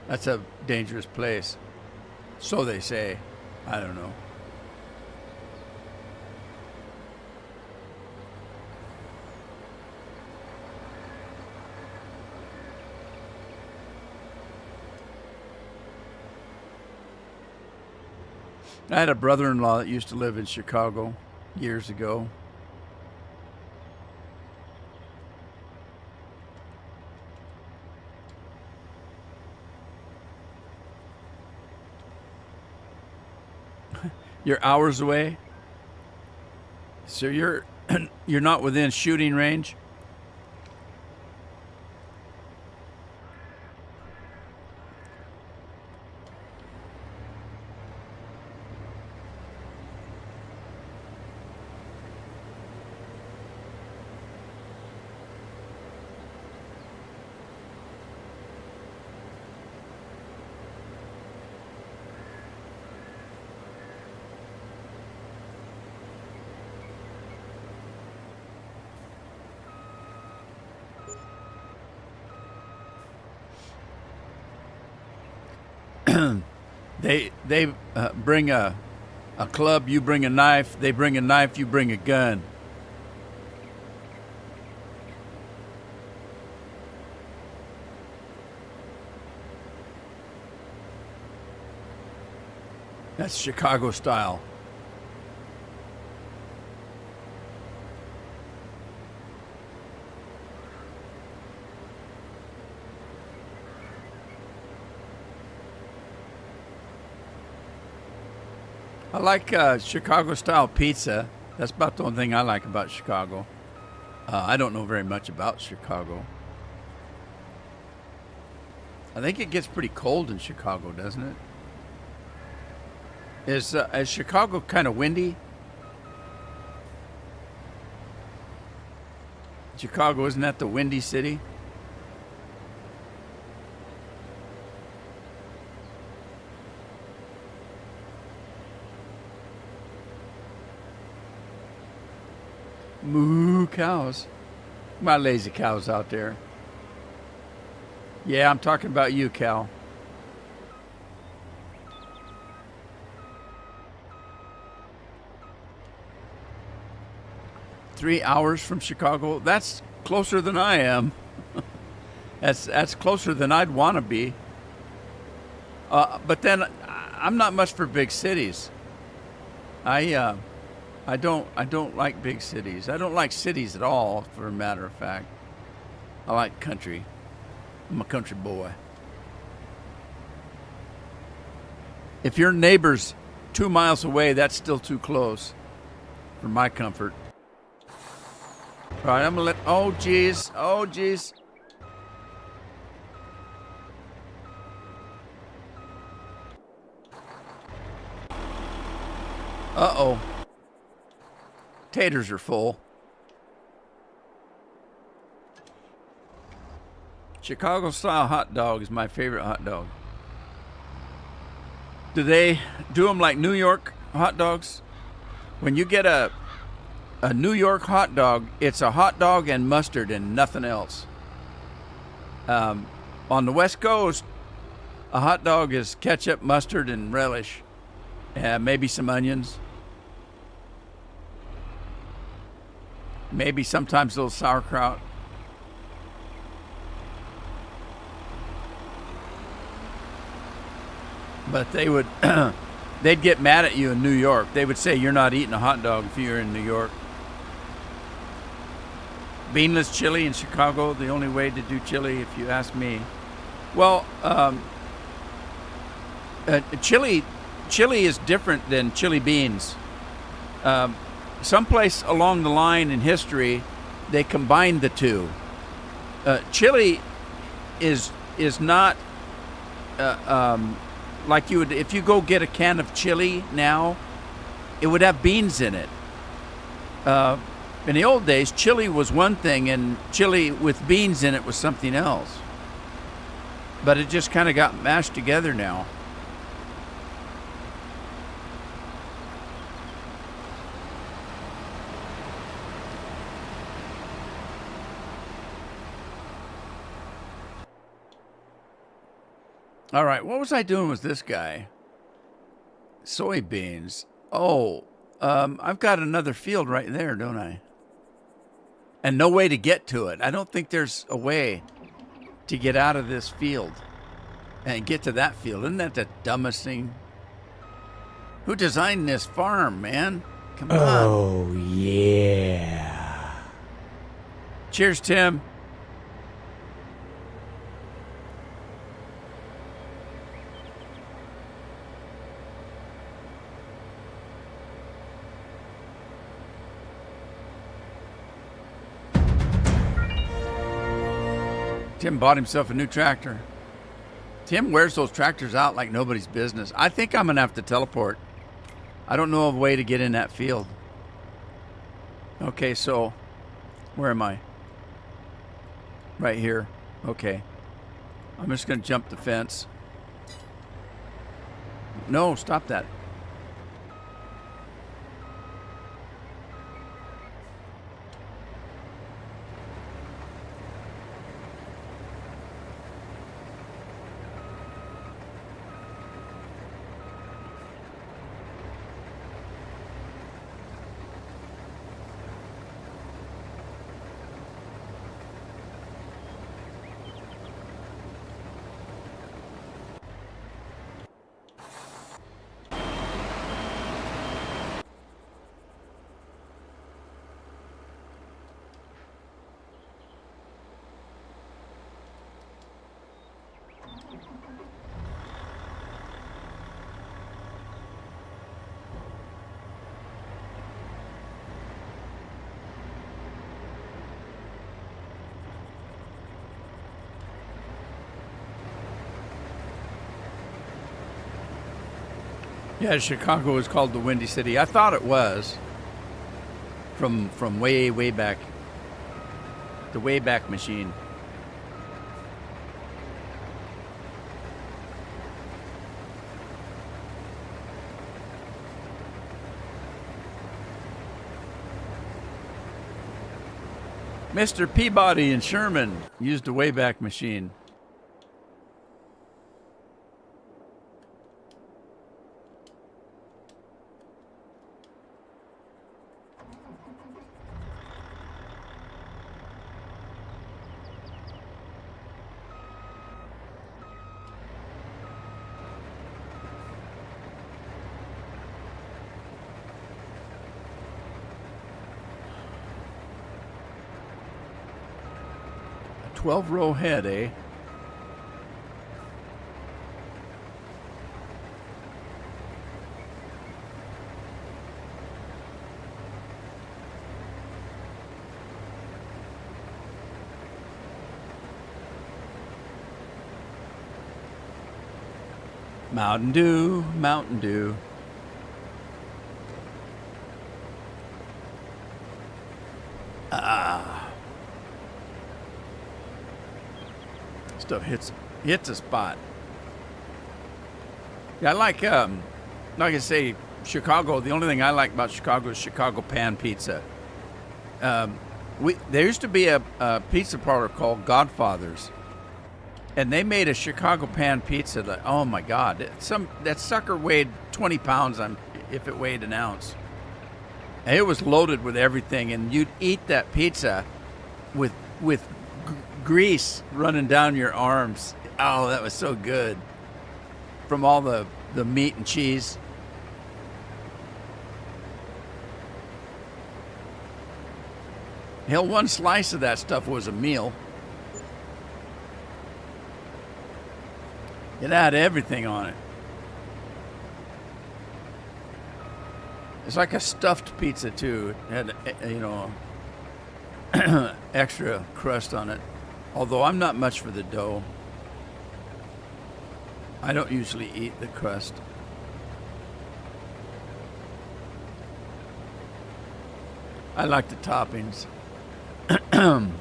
That's a dangerous place. So they say. I don't know. I had a brother-in-law that used to live in Chicago years ago. You're hours away? So you're not within shooting range? They bring a club, you bring a knife. They bring a knife, you bring a gun. That's Chicago style. I like Chicago-style pizza. That's about the only thing I like about Chicago. I don't know very much about Chicago. I think it gets pretty cold in Chicago, doesn't it? Is Chicago kind of windy? Chicago, isn't that the windy city? Moo cows. My lazy cows out there. Yeah, I'm talking about you, Cal. $3 from Chicago. That's closer than I am. That's closer than I'd want to be. But then I'm not much for big cities. I don't like big cities. I don't like cities at all, for a matter of fact. I like country. I'm a country boy. If your neighbor's 2 miles away, that's still too close for my comfort. All right, I'm gonna let. Oh geez. Oh geez. Uh-oh. Taters are full. Chicago style hot dog is my favorite hot dog. Do they do them like New York hot dogs? When you get a New York hot dog, it's a hot dog and mustard and nothing else. On the West Coast, a hot dog is ketchup, mustard, and relish, and maybe some onions. Maybe sometimes a little sauerkraut. But they would, they'd get mad at you in New York. They would say you're not eating a hot dog if you're in New York. Beanless chili in Chicago, the only way to do chili, if you ask me. Well, chili is different than chili beans. Someplace along the line in history, they combined the two. Chili is not like you would if you go get a can of chili now. It would have beans in it. In the old days, chili was one thing, and chili with beans in it was something else. But it just kind of got mashed together now. All right, what was I doing with this guy? Soybeans. Oh, I've got another field right there, don't I? And no way to get to it. I don't think there's a way to get out of this field and get to that field. Isn't that the dumbest thing? Who designed this farm, man? Come on. Oh, yeah. Cheers, Tim. Tim bought himself a new tractor. Tim wears those tractors out like nobody's business. I think I'm going to have to teleport. I don't know of a way to get in that field. Okay, so where am I? Right here. Okay. I'm just going to jump the fence. No, stop that. Yeah, Chicago is called the Windy City. I thought it was from way back. The Wayback Machine. Mr. Peabody and Sherman used a Wayback Machine. A 12-row head, eh? Mountain Dew, Mountain Dew. Stuff hits a spot. Yeah, I like I say, Chicago. The only thing I like about Chicago is Chicago pan pizza. There used to be a pizza parlor called Godfather's, and they made a Chicago pan pizza that, oh my God, that sucker weighed 20 pounds if it weighed an ounce. And it was loaded with everything, and you'd eat that pizza with grease running down your arms. Oh, that was so good. From all the meat and cheese. Hell, one slice of that stuff was a meal. It had everything on it. It's like a stuffed pizza too. It had, extra crust on it. Although I'm not much for the dough. I don't usually eat the crust. I like the toppings. Man,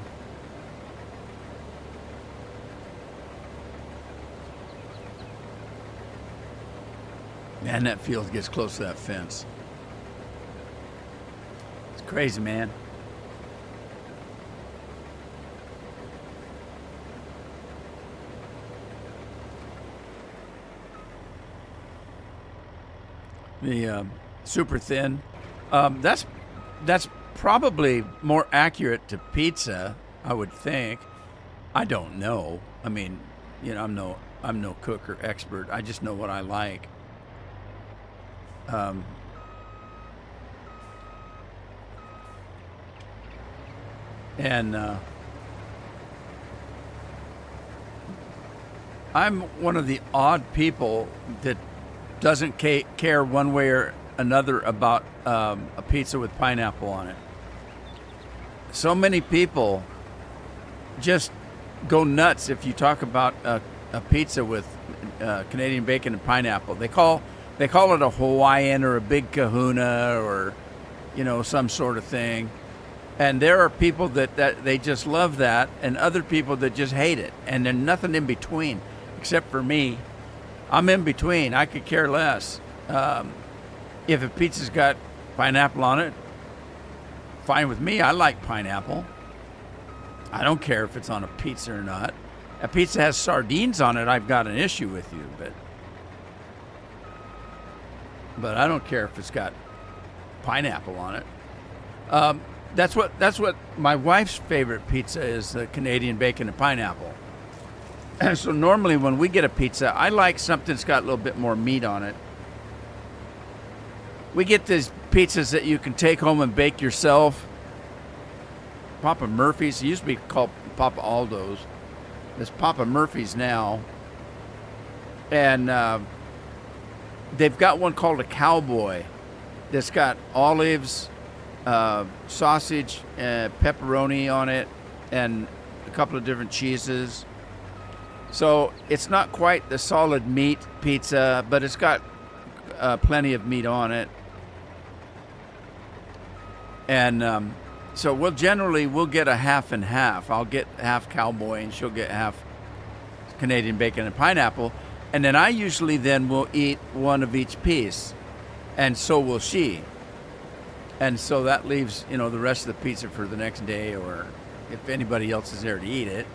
that field gets close to that fence. It's crazy, man. The super thin. That's probably more accurate to pizza, I would think. I don't know. I mean, I'm no cook or expert. I just know what I like. I'm one of the odd people that doesn't care one way or another about a pizza with pineapple on it. So many people just go nuts if you talk about a pizza with Canadian bacon and pineapple. They call it a Hawaiian or a big kahuna or some sort of thing. And there are people that they just love that, and other people that just hate it, and there's nothing in between except for me. I'm in between. I could care less. If a pizza's got pineapple on it, fine with me. I like pineapple. I don't care if it's on a pizza or not. A pizza has sardines on it, I've got an issue with you, but I don't care if it's got pineapple on it. That's what my wife's favorite pizza is, the Canadian bacon and pineapple. So normally when we get a pizza, I like something that's got a little bit more meat on it. We get these pizzas that you can take home and bake yourself. Papa Murphy's. It used to be called Papa Aldo's. It's Papa Murphy's now. And they've got one called a Cowboy that's got olives, sausage, pepperoni on it, and a couple of different cheeses. So it's not quite the solid meat pizza, but it's got plenty of meat on it. And so we'll get a half and half. I'll get half cowboy and she'll get half Canadian bacon and pineapple. And then I usually then will eat one of each piece. And so will she. And so that leaves, the rest of the pizza for the next day, or if anybody else is there to eat it.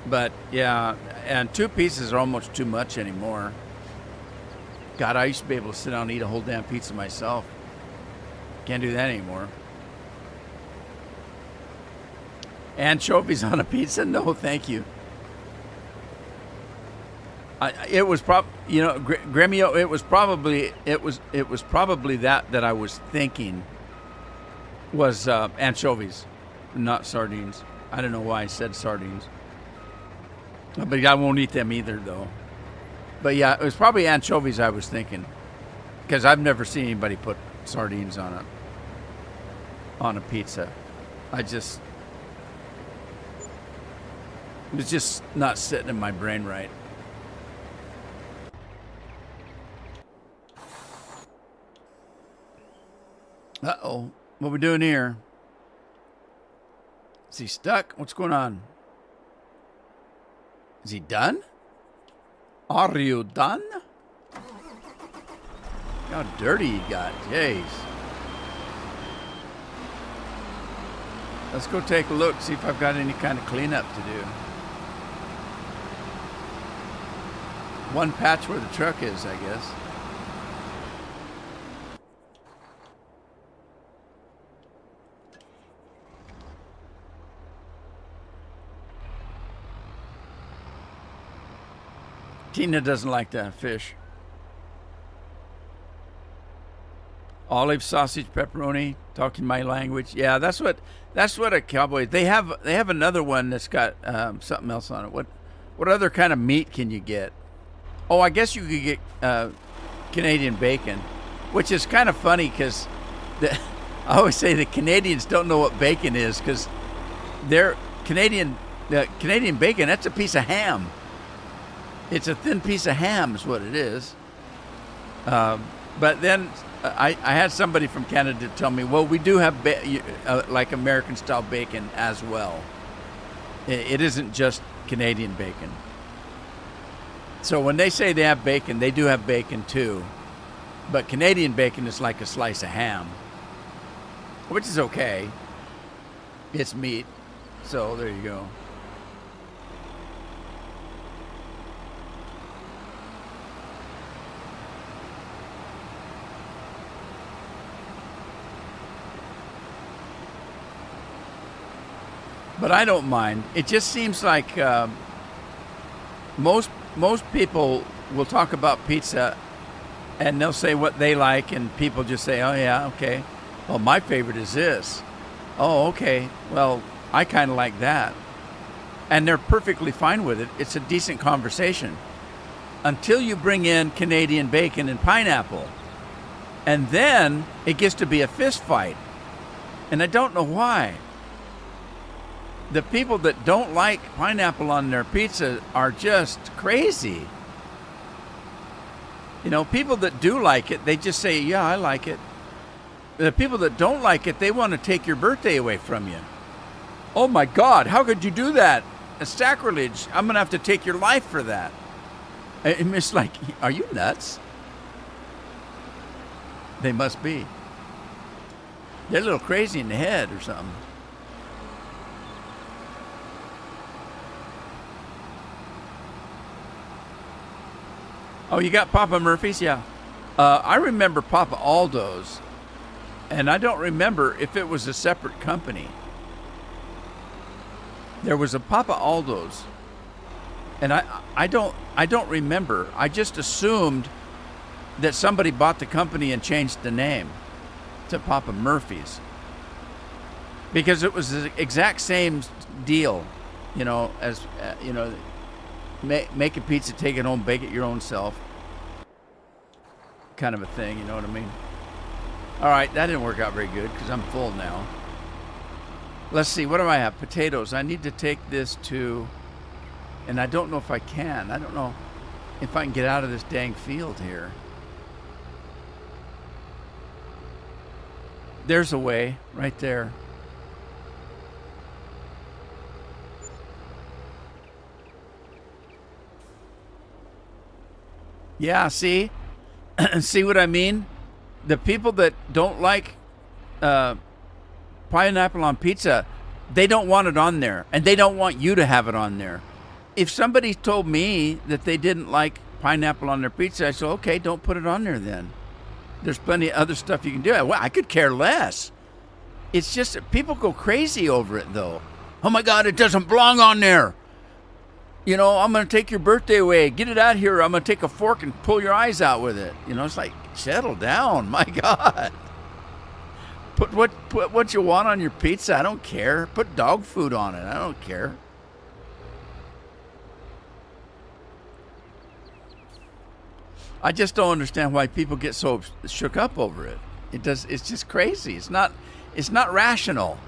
But yeah, and 2 pieces are almost too much anymore. God, I used to be able to sit down and eat a whole damn pizza myself. Can't do that anymore. Anchovies on a pizza? No, thank you. It was Gremio. It was probably that I was thinking was anchovies, not sardines. I don't know why I said sardines, but I won't eat them either, though. But yeah, it was probably anchovies I was thinking, because I've never seen anybody put sardines on a pizza. It was just not sitting in my brain right. Uh-oh. What we doing here? Is he stuck? What's going on? Is he done? Are you done? How dirty you got. Jeez. Let's go take a look, see if I've got any kind of cleanup to do. One patch where the truck is, I guess. Tina doesn't like that fish. Olive, sausage, pepperoni, talking my language. Yeah, that's what a cowboy. They have another one that's got something else on it. What other kind of meat can you get? Oh, I guess you could get Canadian bacon, which is kind of funny because I always say the Canadians don't know what bacon is, because they're Canadian bacon. That's a piece of ham. It's a thin piece of ham is what it is. But then I had somebody from Canada tell me, well, we do have like American-style bacon as well. It isn't just Canadian bacon. So when they say they have bacon, they do have bacon too. But Canadian bacon is like a slice of ham, which is okay. It's meat. So there you go. But I don't mind. It just seems like most people will talk about pizza and they'll say what they like, and people just say, oh yeah, okay. Well, my favorite is this. Oh, okay. Well, I kind of like that. And they're perfectly fine with it. It's a decent conversation. Until you bring in Canadian bacon and pineapple. And then it gets to be a fist fight. And I don't know why. The people that don't like pineapple on their pizza are just crazy. People that do like it, they just say, yeah, I like it. The people that don't like it, they want to take your birthday away from you. Oh my God, how could you do that? It's sacrilege. I'm going to have to take your life for that. It's like, are you nuts? They must be. They're a little crazy in the head or something. Oh, you got Papa Murphy's? Yeah. I remember Papa Aldo's, and I don't remember if it was a separate company. There was a Papa Aldo's, and I don't remember. I just assumed that somebody bought the company and changed the name to Papa Murphy's, because it was the exact same deal, as make a pizza, take it home, bake it your own self, kind of a thing, you know what I mean? All right, that didn't work out very good because I'm full now. Let's see, what do I have? Potatoes. I need to take this to, and I don't know if I can. I don't know. if I can get out of this dang field here. There's a way right there. Yeah, see? See what I mean? The people that don't like pineapple on pizza, they don't want it on there, and they don't want you to have it on there. If somebody told me that they didn't like pineapple on their pizza, I said, okay, don't put it on there then. There's plenty of other stuff you can do. Well, I could care less. It's just that people go crazy over it, though. Oh, my God, it doesn't belong on there. You know, I'm going to take your birthday away. Get it out here. I'm going to take a fork and pull your eyes out with it. You know, it's like, settle down. My God. Put what you want on your pizza. I don't care. Put dog food on it. I don't care. I just don't understand why people get so shook up over it. It's just crazy. It's not rational.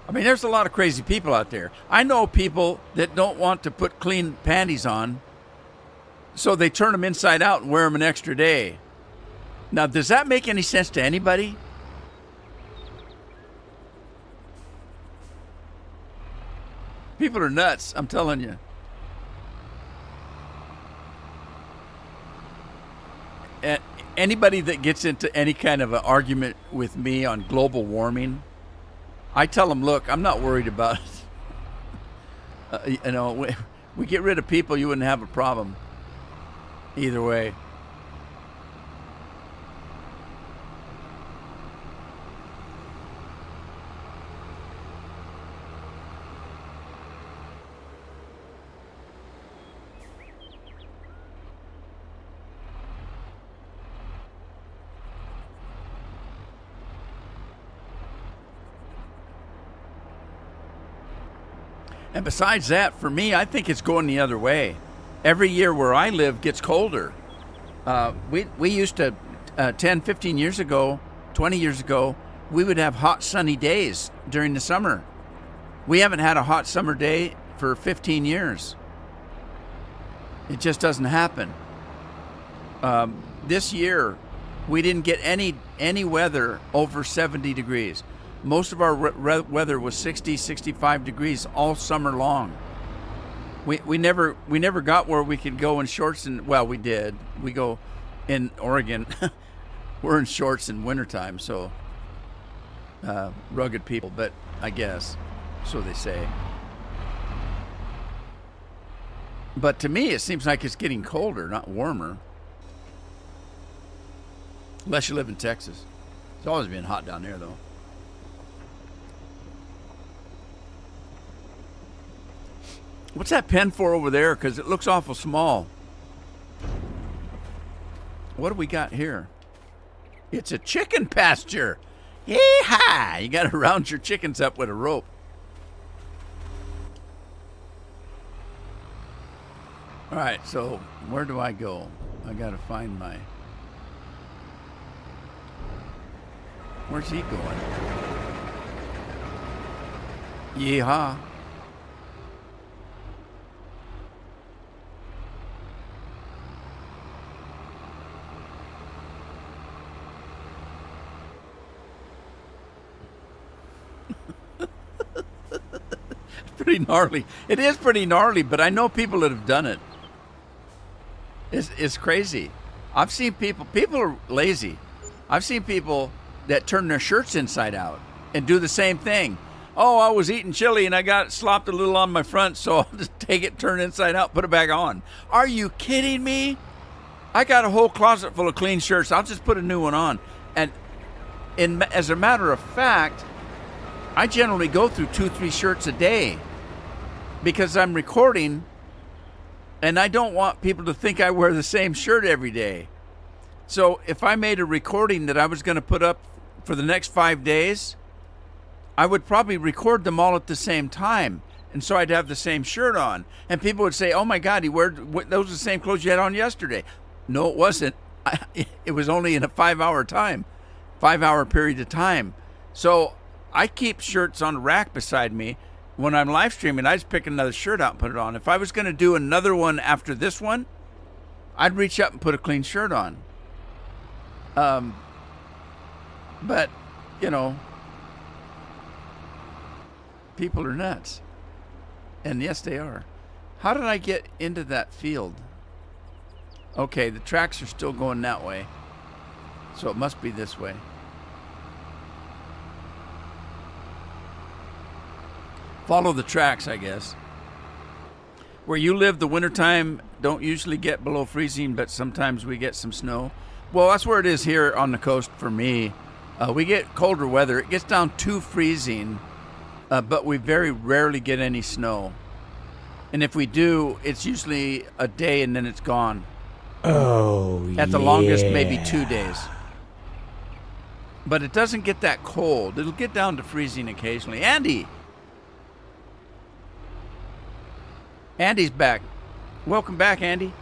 I mean, there's a lot of crazy people out there. I know people that don't want to put clean panties on, so they turn them inside out and wear them an extra day. Now, does that make any sense to anybody? People are nuts, I'm telling you. And anybody that gets into any kind of an argument with me on global warming, I tell them, look, I'm not worried about it. You know, we get rid of people, you wouldn't have a problem. Either way. And besides that, for me, I think it's going the other way. Every year where I live gets colder. We used to, 10, 15 years ago, 20 years ago, we would have hot sunny days during the summer. We haven't had a hot summer day for 15 years. It just doesn't happen. This year, we didn't get any weather over 70 degrees. Most of our weather was 60, 65 degrees all summer long. We never got where we could go in shorts and, well, we did. We go in Oregon. We're in shorts in wintertime, so rugged people, but I guess, so they say. But to me, it seems like it's getting colder, not warmer. Unless you live in Texas. It's always been hot down there, though. What's that pen for over there? Because it looks awful small. What do we got here? It's a chicken pasture. Yee-haw! You got to round your chickens up with a rope. All right, so where do I go? I got to find my... Where's he going? Yeehaw. Pretty gnarly. It is pretty gnarly, but I know people that have done it. It's crazy. I've seen people are lazy. I've seen people that turn their shirts inside out and do the same thing. Oh, I was eating chili and I got slopped a little on my front, so I'll just take it, turn it inside out, put it back on. Are you kidding me? I got a whole closet full of clean shirts. I'll just put a new one on. And as a matter of fact, I generally go through 2-3 shirts a day because I'm recording and I don't want people to think I wear the same shirt every day. So if I made a recording that I was going to put up for the next 5 days, I would probably record them all at the same time. And so I'd have the same shirt on. And people would say, oh my God, those are the same clothes you had on yesterday. No, it wasn't. It was only in a 5-hour period of time. So I keep shirts on the rack beside me. When I'm live streaming, I just pick another shirt out and put it on. If I was going to do another one after this one, I'd reach up and put a clean shirt on. But, you know, people are nuts. And yes, they are. How did I get into that field? Okay, the tracks are still going that way. So it must be this way. Follow the tracks, I guess. Where you live, the wintertime don't usually get below freezing, but sometimes we get some snow. Well, that's where it is here on the coast for me. We get colder weather. It gets down to freezing, but we very rarely get any snow. And if we do, it's usually a day and then it's gone. Oh, At the longest, maybe 2 days. But it doesn't get that cold. It'll get down to freezing occasionally. Andy's back. Welcome back, Andy.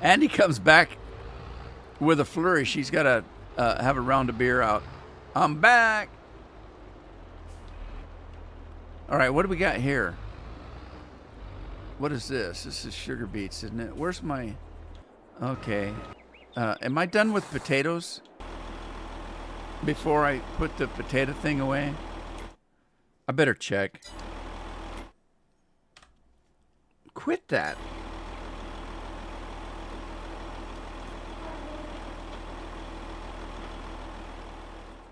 Andy comes back with a flourish. He's got to have a round of beer out. I'm back. All right, what do we got here? What is this? This is sugar beets, isn't it? Where's my... Okay. Am I done with potatoes? Before I put the potato thing away? I better check. Quit that.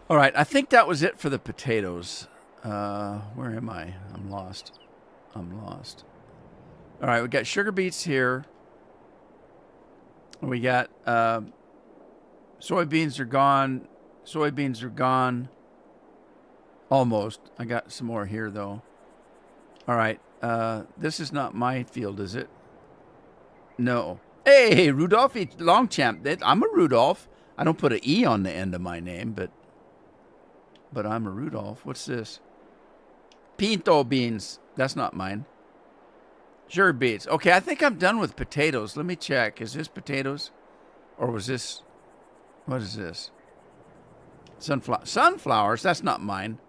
All right, I think that was it for the potatoes. Where am I? I'm lost. All right, we got sugar beets here. We got soybeans are gone. Soybeans are gone. Almost. I got some more here, though. All right. This is not my field, is it? No. Hey, Rudolph Longchamp. I'm a Rudolph. I don't put an E on the end of my name, but I'm a Rudolph. What's this? Pinto beans. That's not mine. Sugar beets. Okay, I think I'm done with potatoes. Let me check. Is this potatoes? Or was this... What is this? Sunflowers. That's not mine.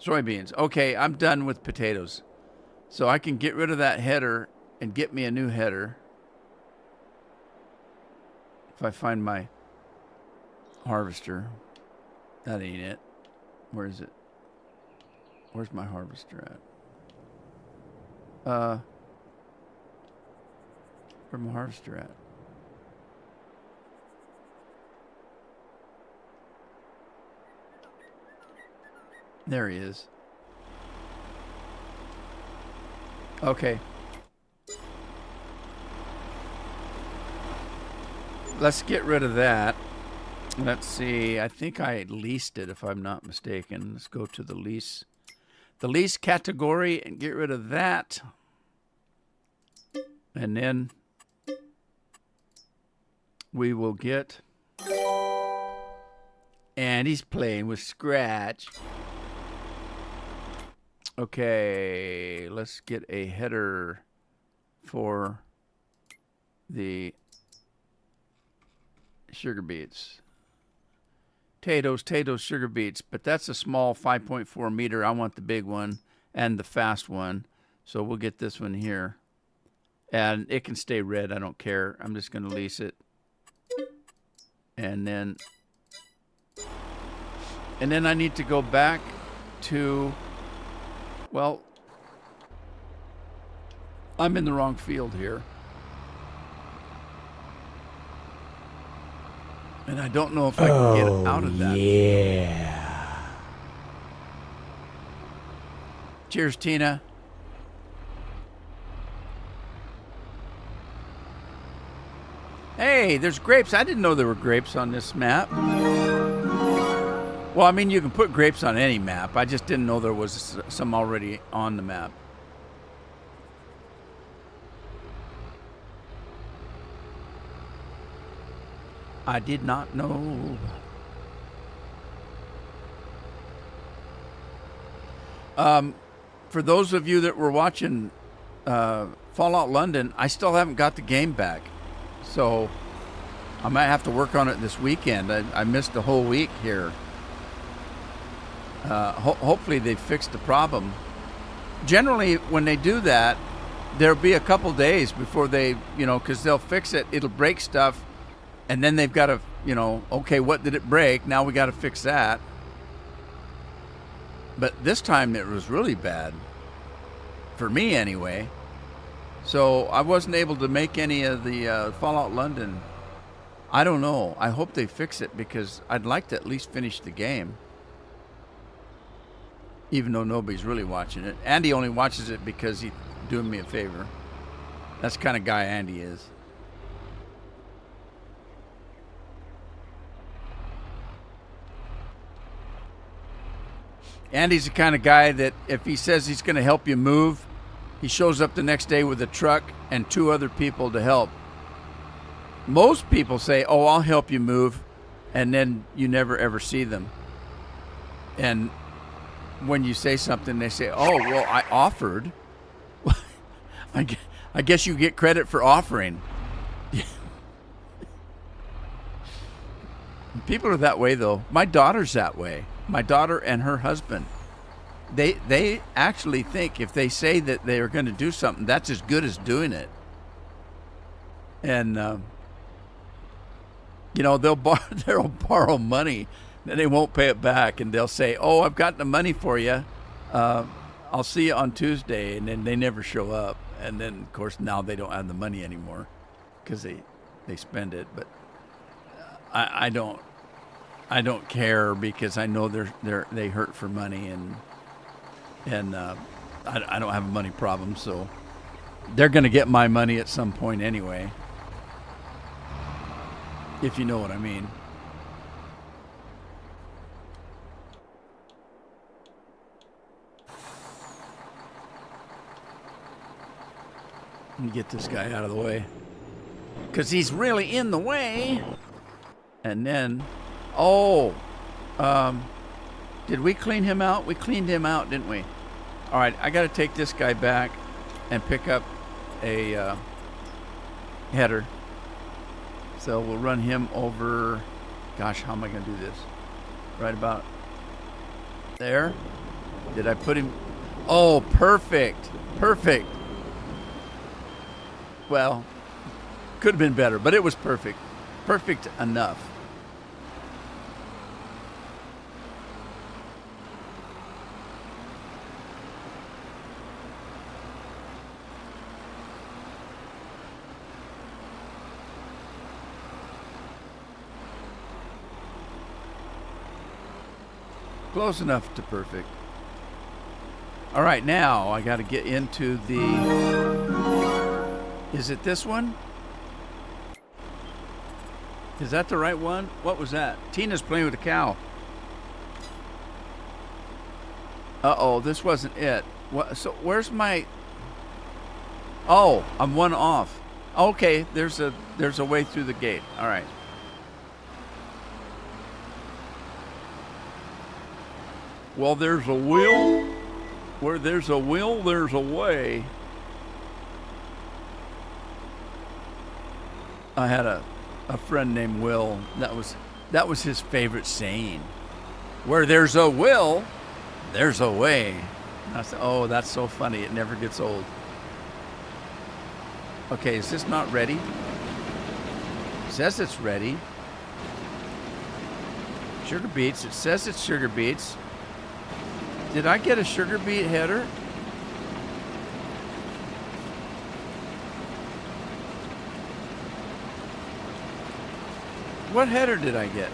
Soybeans. Okay, I'm done with potatoes. So I can get rid of that header and get me a new header. If I find my harvester. That ain't it. Where is it? Where's my harvester at? Where's my harvester at? There he is. Okay. Let's get rid of that. Let's see. I think I leased it, if I'm not mistaken. Let's go to the lease category and get rid of that. And then we will get... And he's playing with Scratch. Okay, let's get a header for the sugar beets. Potatoes, sugar beets. But that's a small 5.4 meter. I want the big one and the fast one. So we'll get this one here. And it can stay red. I don't care. I'm just going to lease it. And then I need to go back to... Well, I'm in the wrong field here. And I don't know if I can get out of that. Yeah. Cheers, Tina. Hey, there's grapes. I didn't know there were grapes on this map. Well, I mean, you can put grapes on any map. I just didn't know there was some already on the map. I did not know. For those of you that were watching Fallout London, I still haven't got the game back. So I might have to work on it this weekend. I missed a whole week here. Hopefully they fixed the problem. Generally, when they do that, there'll be a couple days before they, because they'll fix it. It'll break stuff, and then they've got to, okay, what did it break? Now we got to fix that. But this time it was really bad, for me anyway. So I wasn't able to make any of the Fallout London. I don't know. I hope they fix it because I'd like to at least finish the game. Even though nobody's really watching it. Andy only watches it because he's doing me a favor. That's the kind of guy Andy is. Andy's the kind of guy that if he says he's going to help you move, he shows up the next day with a truck and 2 other people to help. Most people say, oh, I'll help you move, and then you never ever see them. And when you say something, they say, oh, well, I offered. I guess you get credit for offering. People are that way, though. My daughter's that way. My daughter and her husband. They actually think if they say that they are going to do something, that's as good as doing it. And, they'll borrow money. Then they won't pay it back, and they'll say, oh, I've got the money for you. I'll see you on Tuesday, and then they never show up. And then, of course, now they don't have the money anymore because they spend it. But I don't care because I know they hurt for money, and I don't have a money problem, so they're going to get my money at some point anyway, if you know what I mean. Let me get this guy out of the way because he's really in the way. And then, did we clean him out? We cleaned him out, didn't we? All right, I got to take this guy back and pick up a header. So we'll run him over. Gosh, how am I going to do this? Right about there. Did I put him? Oh, perfect. Perfect. Well, could have been better, but it was perfect. Perfect enough. Close enough to perfect. All right, now I got to get into the... Is it this one? Is that the right one? What was that? Tina's playing with a cow. Uh-oh, this wasn't it. What? So where's my... Oh, I'm one off. Okay, there's a way through the gate. All right. Well, there's a will. Where there's a will, there's a way. I had a friend named Will. That was his favorite saying. Where there's a will, there's a way. And I said, oh, that's so funny. It never gets old. Okay, is this not ready? It says it's ready. Sugar beets. It says it's sugar beets. Did I get a sugar beet header? What header did I get?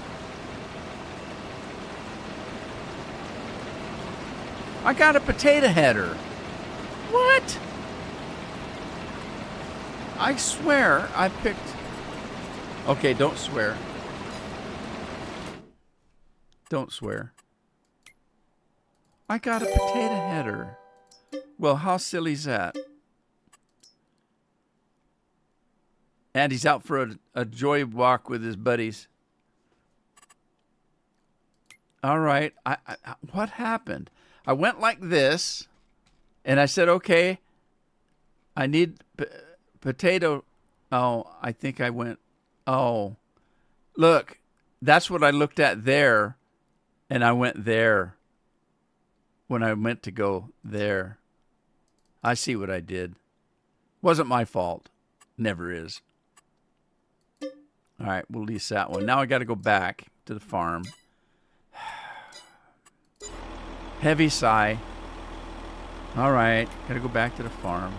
I got a potato header. What? I swear I picked... Okay, don't swear. Don't swear. I got a potato header. Well, how silly's that? And he's out for a joy walk with his buddies. All right. What happened? I went like this, and I said, okay, I need potato. Oh, I think I went, oh, Look, that's what I looked at there, and I went there when I meant to go there. I see what I did. Wasn't my fault. Never is. All right, we'll lease that one. Now I got to go back to the farm. Heavy sigh. All right, got to go back to the farm.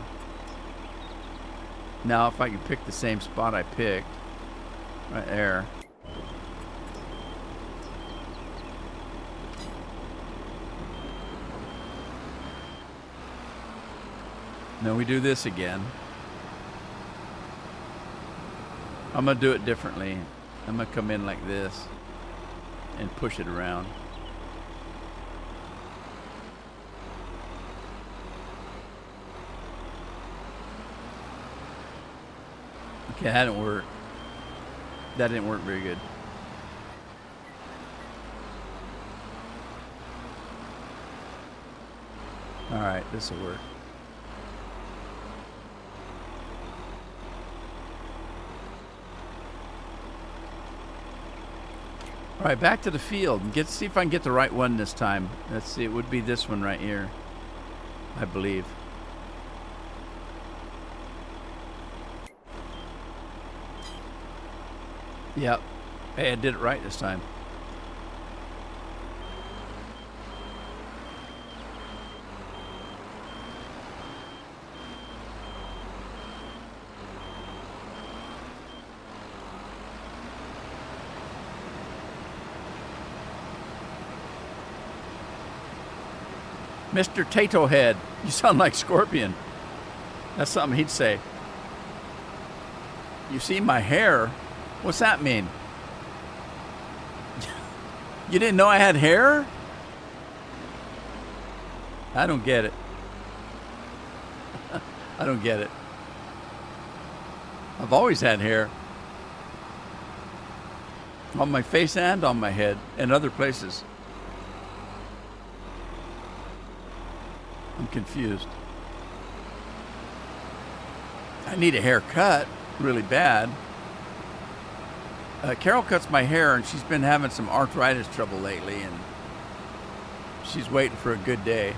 Now, if I can pick the same spot I picked, right there. Now we do this again. I'm going to do it differently. I'm going to come in like this and push it around. Okay, that didn't work. That didn't work very good. All right, this will work. All right, back to the field. See if I can get the right one this time. Let's see, it would be this one right here, I believe. Yep. Hey, I did it right this time. Mr. Tato Head, you sound like Scorpion. That's something he'd say. You see my hair? What's that mean? You didn't know I had hair? I don't get it. I don't get it. I've always had hair. On my face and on my head and other places. I'm confused. I need a haircut really bad. Carol cuts my hair, and she's been having some arthritis trouble lately, and she's waiting for a good day.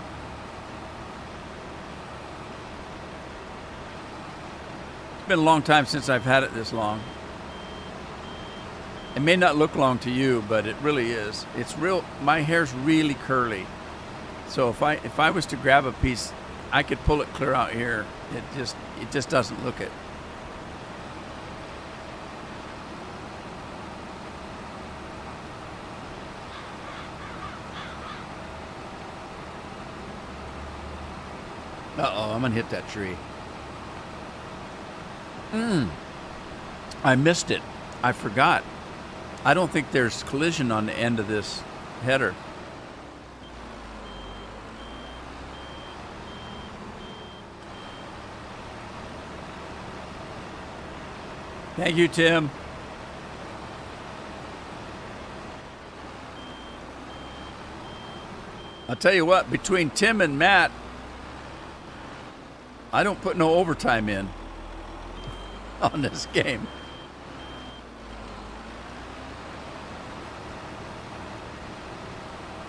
It's been a long time since I've had it this long. It may not look long to you, but it really is. It's real. My hair's really curly. So if I was to grab a piece, I could pull it clear out here. It just doesn't look it. Uh-oh, I'm gonna hit that tree. I missed it. I forgot. I don't think there's collision on the end of this header. Thank you, Tim. I'll tell you what, between Tim and Matt, I don't put no overtime in on this game.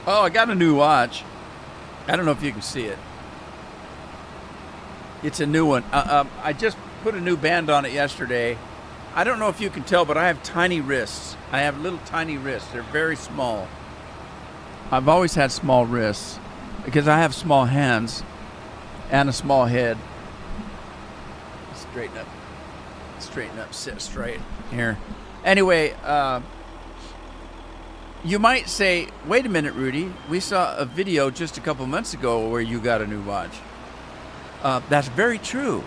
Oh, I got a new watch. I don't know if you can see it. It's a new one. I just put a new band on it yesterday. I don't know if you can tell, but I have tiny wrists. I have little tiny wrists. They're very small. I've always had small wrists because I have small hands and a small head. Straighten up, sit straight here. Anyway, you might say, wait a minute, Rudy. We saw a video just a couple months ago where you got a new watch. That's very true.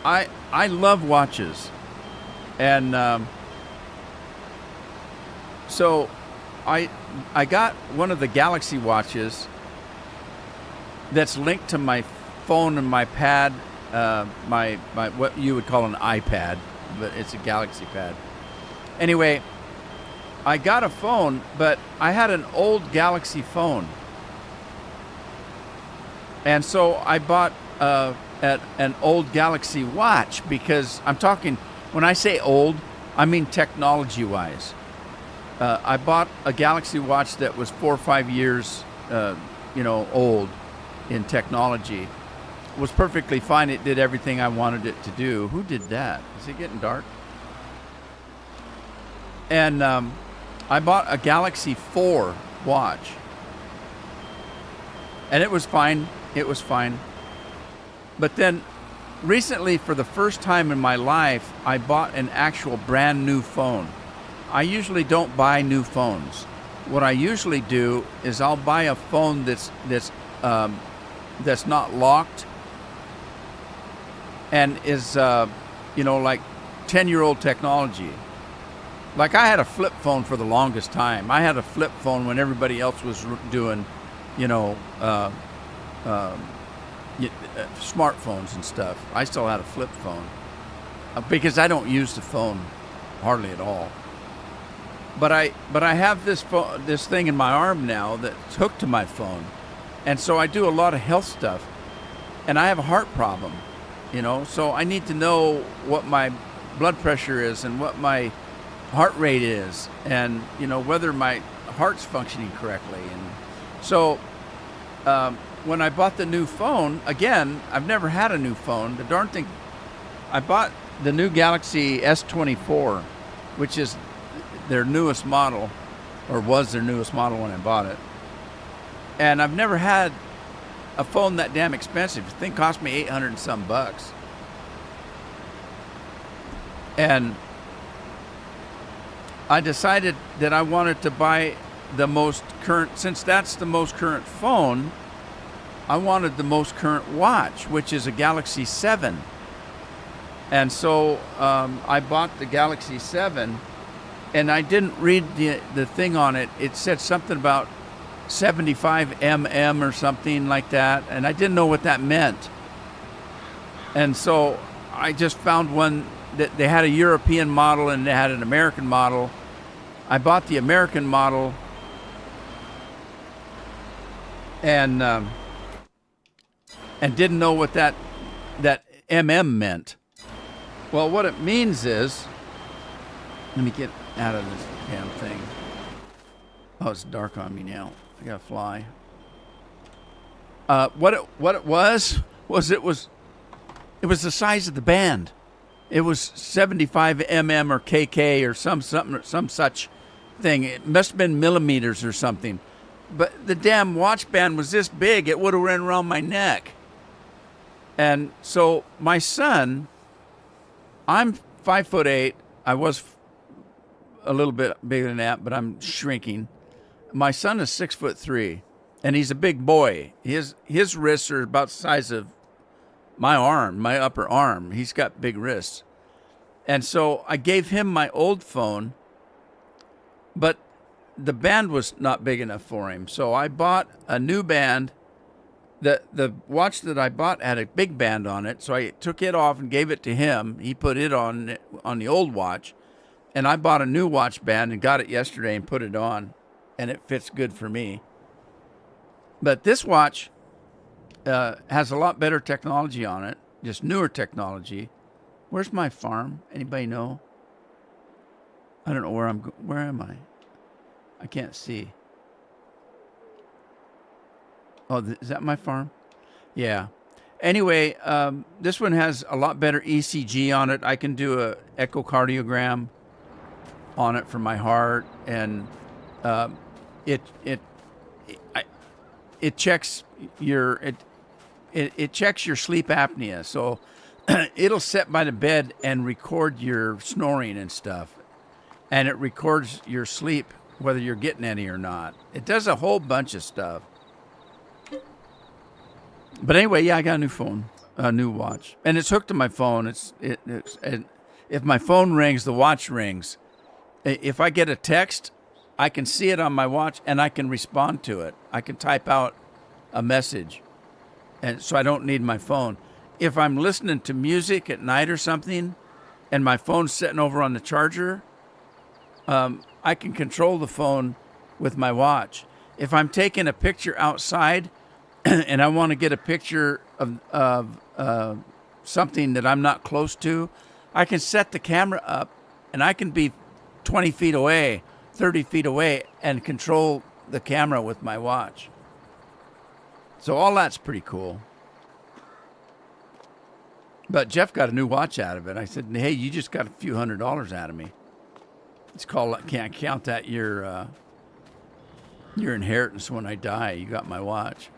I love watches, and so I got one of the Galaxy watches that's linked to my phone and my pad, my what you would call an iPad, but it's a Galaxy pad. Anyway, I got a phone, but I had an old Galaxy phone, and so I bought at an old Galaxy watch, because I'm talking, when I say old, I mean technology-wise. I bought a Galaxy watch that was 4 or 5 years, old in technology. It was perfectly fine. It did everything I wanted it to do. Who did that? Is it getting dark? And I bought a Galaxy 4 watch. And it was fine. It was fine. But then recently, for the first time in my life, I bought an actual brand new phone. I usually don't buy new phones. What I usually do is I'll buy a phone that's not locked and is like 10-year-old technology. Like, I had a flip phone for the longest time. I had a flip phone when everybody else was doing, smartphones and stuff. I still had a flip phone because I don't use the phone hardly at all. But I have this thing in my arm now that's hooked to my phone, and so I do a lot of health stuff, and I have a heart problem, so I need to know what my blood pressure is and what my heart rate is, and whether my heart's functioning correctly. And so when I bought the new phone, again, I've never had a new phone. The darn thing, I bought the new Galaxy S24, which is their newest model, or was their newest model when I bought it. And I've never had a phone that damn expensive. The thing cost me $800 and some bucks. And I decided that I wanted to buy the most current, since that's the most current phone, I wanted the most current watch, which is a Galaxy 7. And so I bought the Galaxy 7, and I didn't read the thing on it. It said something about 75 mm or something like that, and I didn't know what that meant. And so I just found one that they had a European model and they had an American model. I bought the American model, and didn't know what that mm meant. Well, what it means is, let me get out of this damn thing. Oh, it's dark on me now. I gotta fly. What it was the size of the band. It was 75 mm or kk or some such thing. It must have been millimeters or something. But the damn watch band was this big, it would have ran around my neck. And so my son, I'm 5'8". I was a little bit bigger than that, but I'm shrinking. My son is 6'3", and he's a big boy. His wrists are about the size of my arm, my upper arm. He's got big wrists. And so I gave him my old phone, but the band was not big enough for him. So I bought a new band. The watch that I bought had a big band on it, so I took it off and gave it to him. He put it on the old watch, and I bought a new watch band and got it yesterday and put it on, and it fits good for me. But this watch has a lot better technology on it, just newer technology. Where's my farm? Anybody know? I don't know where where am I? I can't see. Oh, is that my farm? Yeah. Anyway, this one has a lot better ECG on it. I can do a echocardiogram on it for my heart, and it checks your it checks your sleep apnea. So it'll sit by the bed and record your snoring and stuff, and it records your sleep whether you're getting any or not. It does a whole bunch of stuff. But anyway, yeah, I got a new phone, a new watch, and it's hooked to my phone. If my phone rings, the watch rings. If I get a text, I can see it on my watch and I can respond to it. I can type out a message, and so I don't need my phone. If I'm listening to music at night or something, and my phone's sitting over on the charger, I can control the phone with my watch. If I'm taking a picture outside, and I want to get a picture of something that I'm not close to, I can set the camera up and I can be 20 feet away, 30 feet away, and control the camera with my watch. So all that's pretty cool. But Jeff got a new watch out of it. I said, hey, you just got a few $100s out of me. It's called, can't count that your inheritance when I die. You got my watch.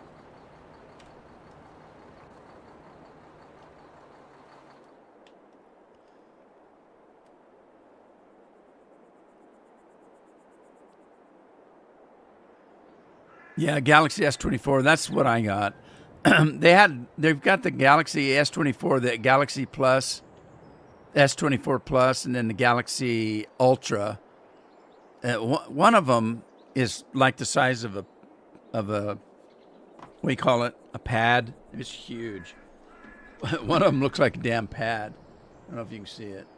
Yeah, Galaxy S24. That's what I got. They've got the Galaxy S24, the Galaxy Plus, S24 Plus, and then the Galaxy Ultra. One of them is like the size of a what do you call it? A pad. It's huge. One of them looks like a damn pad. I don't know if you can see it.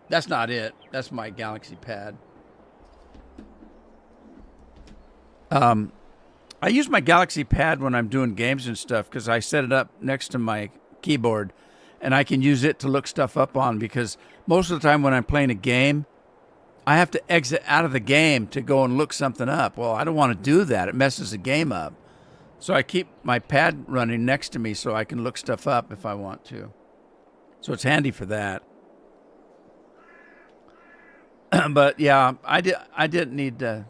That's not it. That's my Galaxy Pad. I use my Galaxy Pad when I'm doing games and stuff because I set it up next to my keyboard and I can use it to look stuff up on, because most of the time when I'm playing a game, I have to exit out of the game to go and look something up. Well, I don't want to do that. It messes the game up. So I keep my pad running next to me so I can look stuff up if I want to. So it's handy for that. But yeah, I didn't need the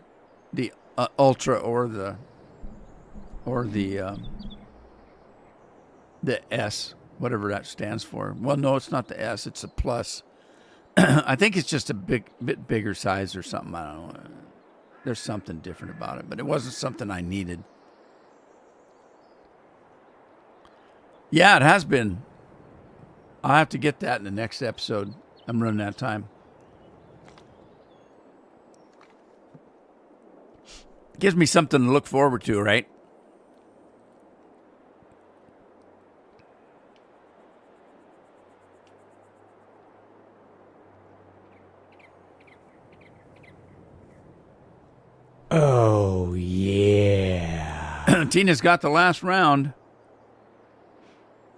Ultra or the S, whatever that stands for. Well, no, it's not the S. It's a Plus. I think it's just a bit bigger size or something. I don't know. There's something different about it, but it wasn't something I needed. Yeah, it has been. I'll have to get that in the next episode. I'm running out of time. Gives me something to look forward to, right? Oh, yeah. Tina's got the last round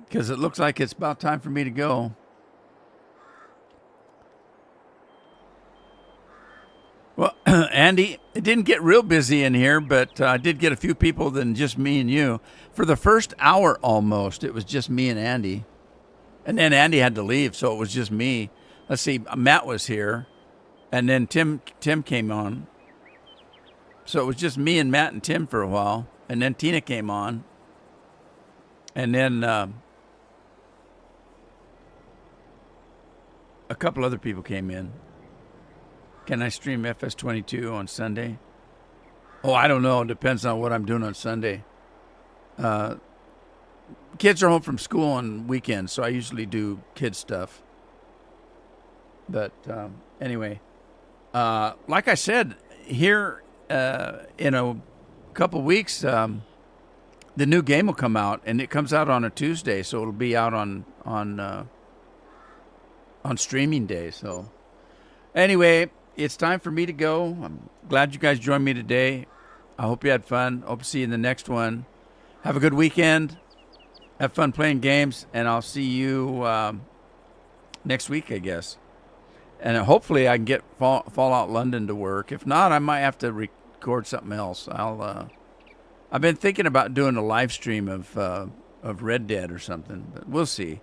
because it looks like it's about time for me to go. Well, Andy, it didn't get real busy in here, but I did get a few people than just me and you. For the first hour almost, it was just me and Andy. And then Andy had to leave, so it was just me. Let's see, Matt was here, and then Tim came on. So it was just me and Matt and Tim for a while, and then Tina came on. And then a couple other people came in. Can I stream FS22 on Sunday? Oh, I don't know. It depends on what I'm doing on Sunday. Kids are home from school on weekends, so I usually do kid stuff. But anyway, like I said, here in a couple weeks, the new game will come out, and it comes out on a Tuesday, so it'll be out on streaming day. So anyway, it's time for me to go. I'm glad you guys joined me today. I hope you had fun. Hope to see you in the next one. Have a good weekend. Have fun playing games, and I'll see you next week, I guess. And hopefully I can get Fallout London to work. If not, I might have to record something else. I've been thinking about doing a live stream of Red Dead or something, but we'll see.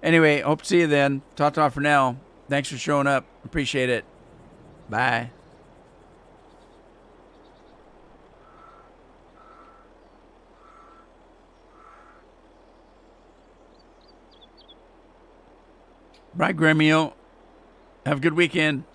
Anyway, hope to see you then. Ta-ta for now. Thanks for showing up. Appreciate it. Bye. Bye, Gremio. Have a good weekend.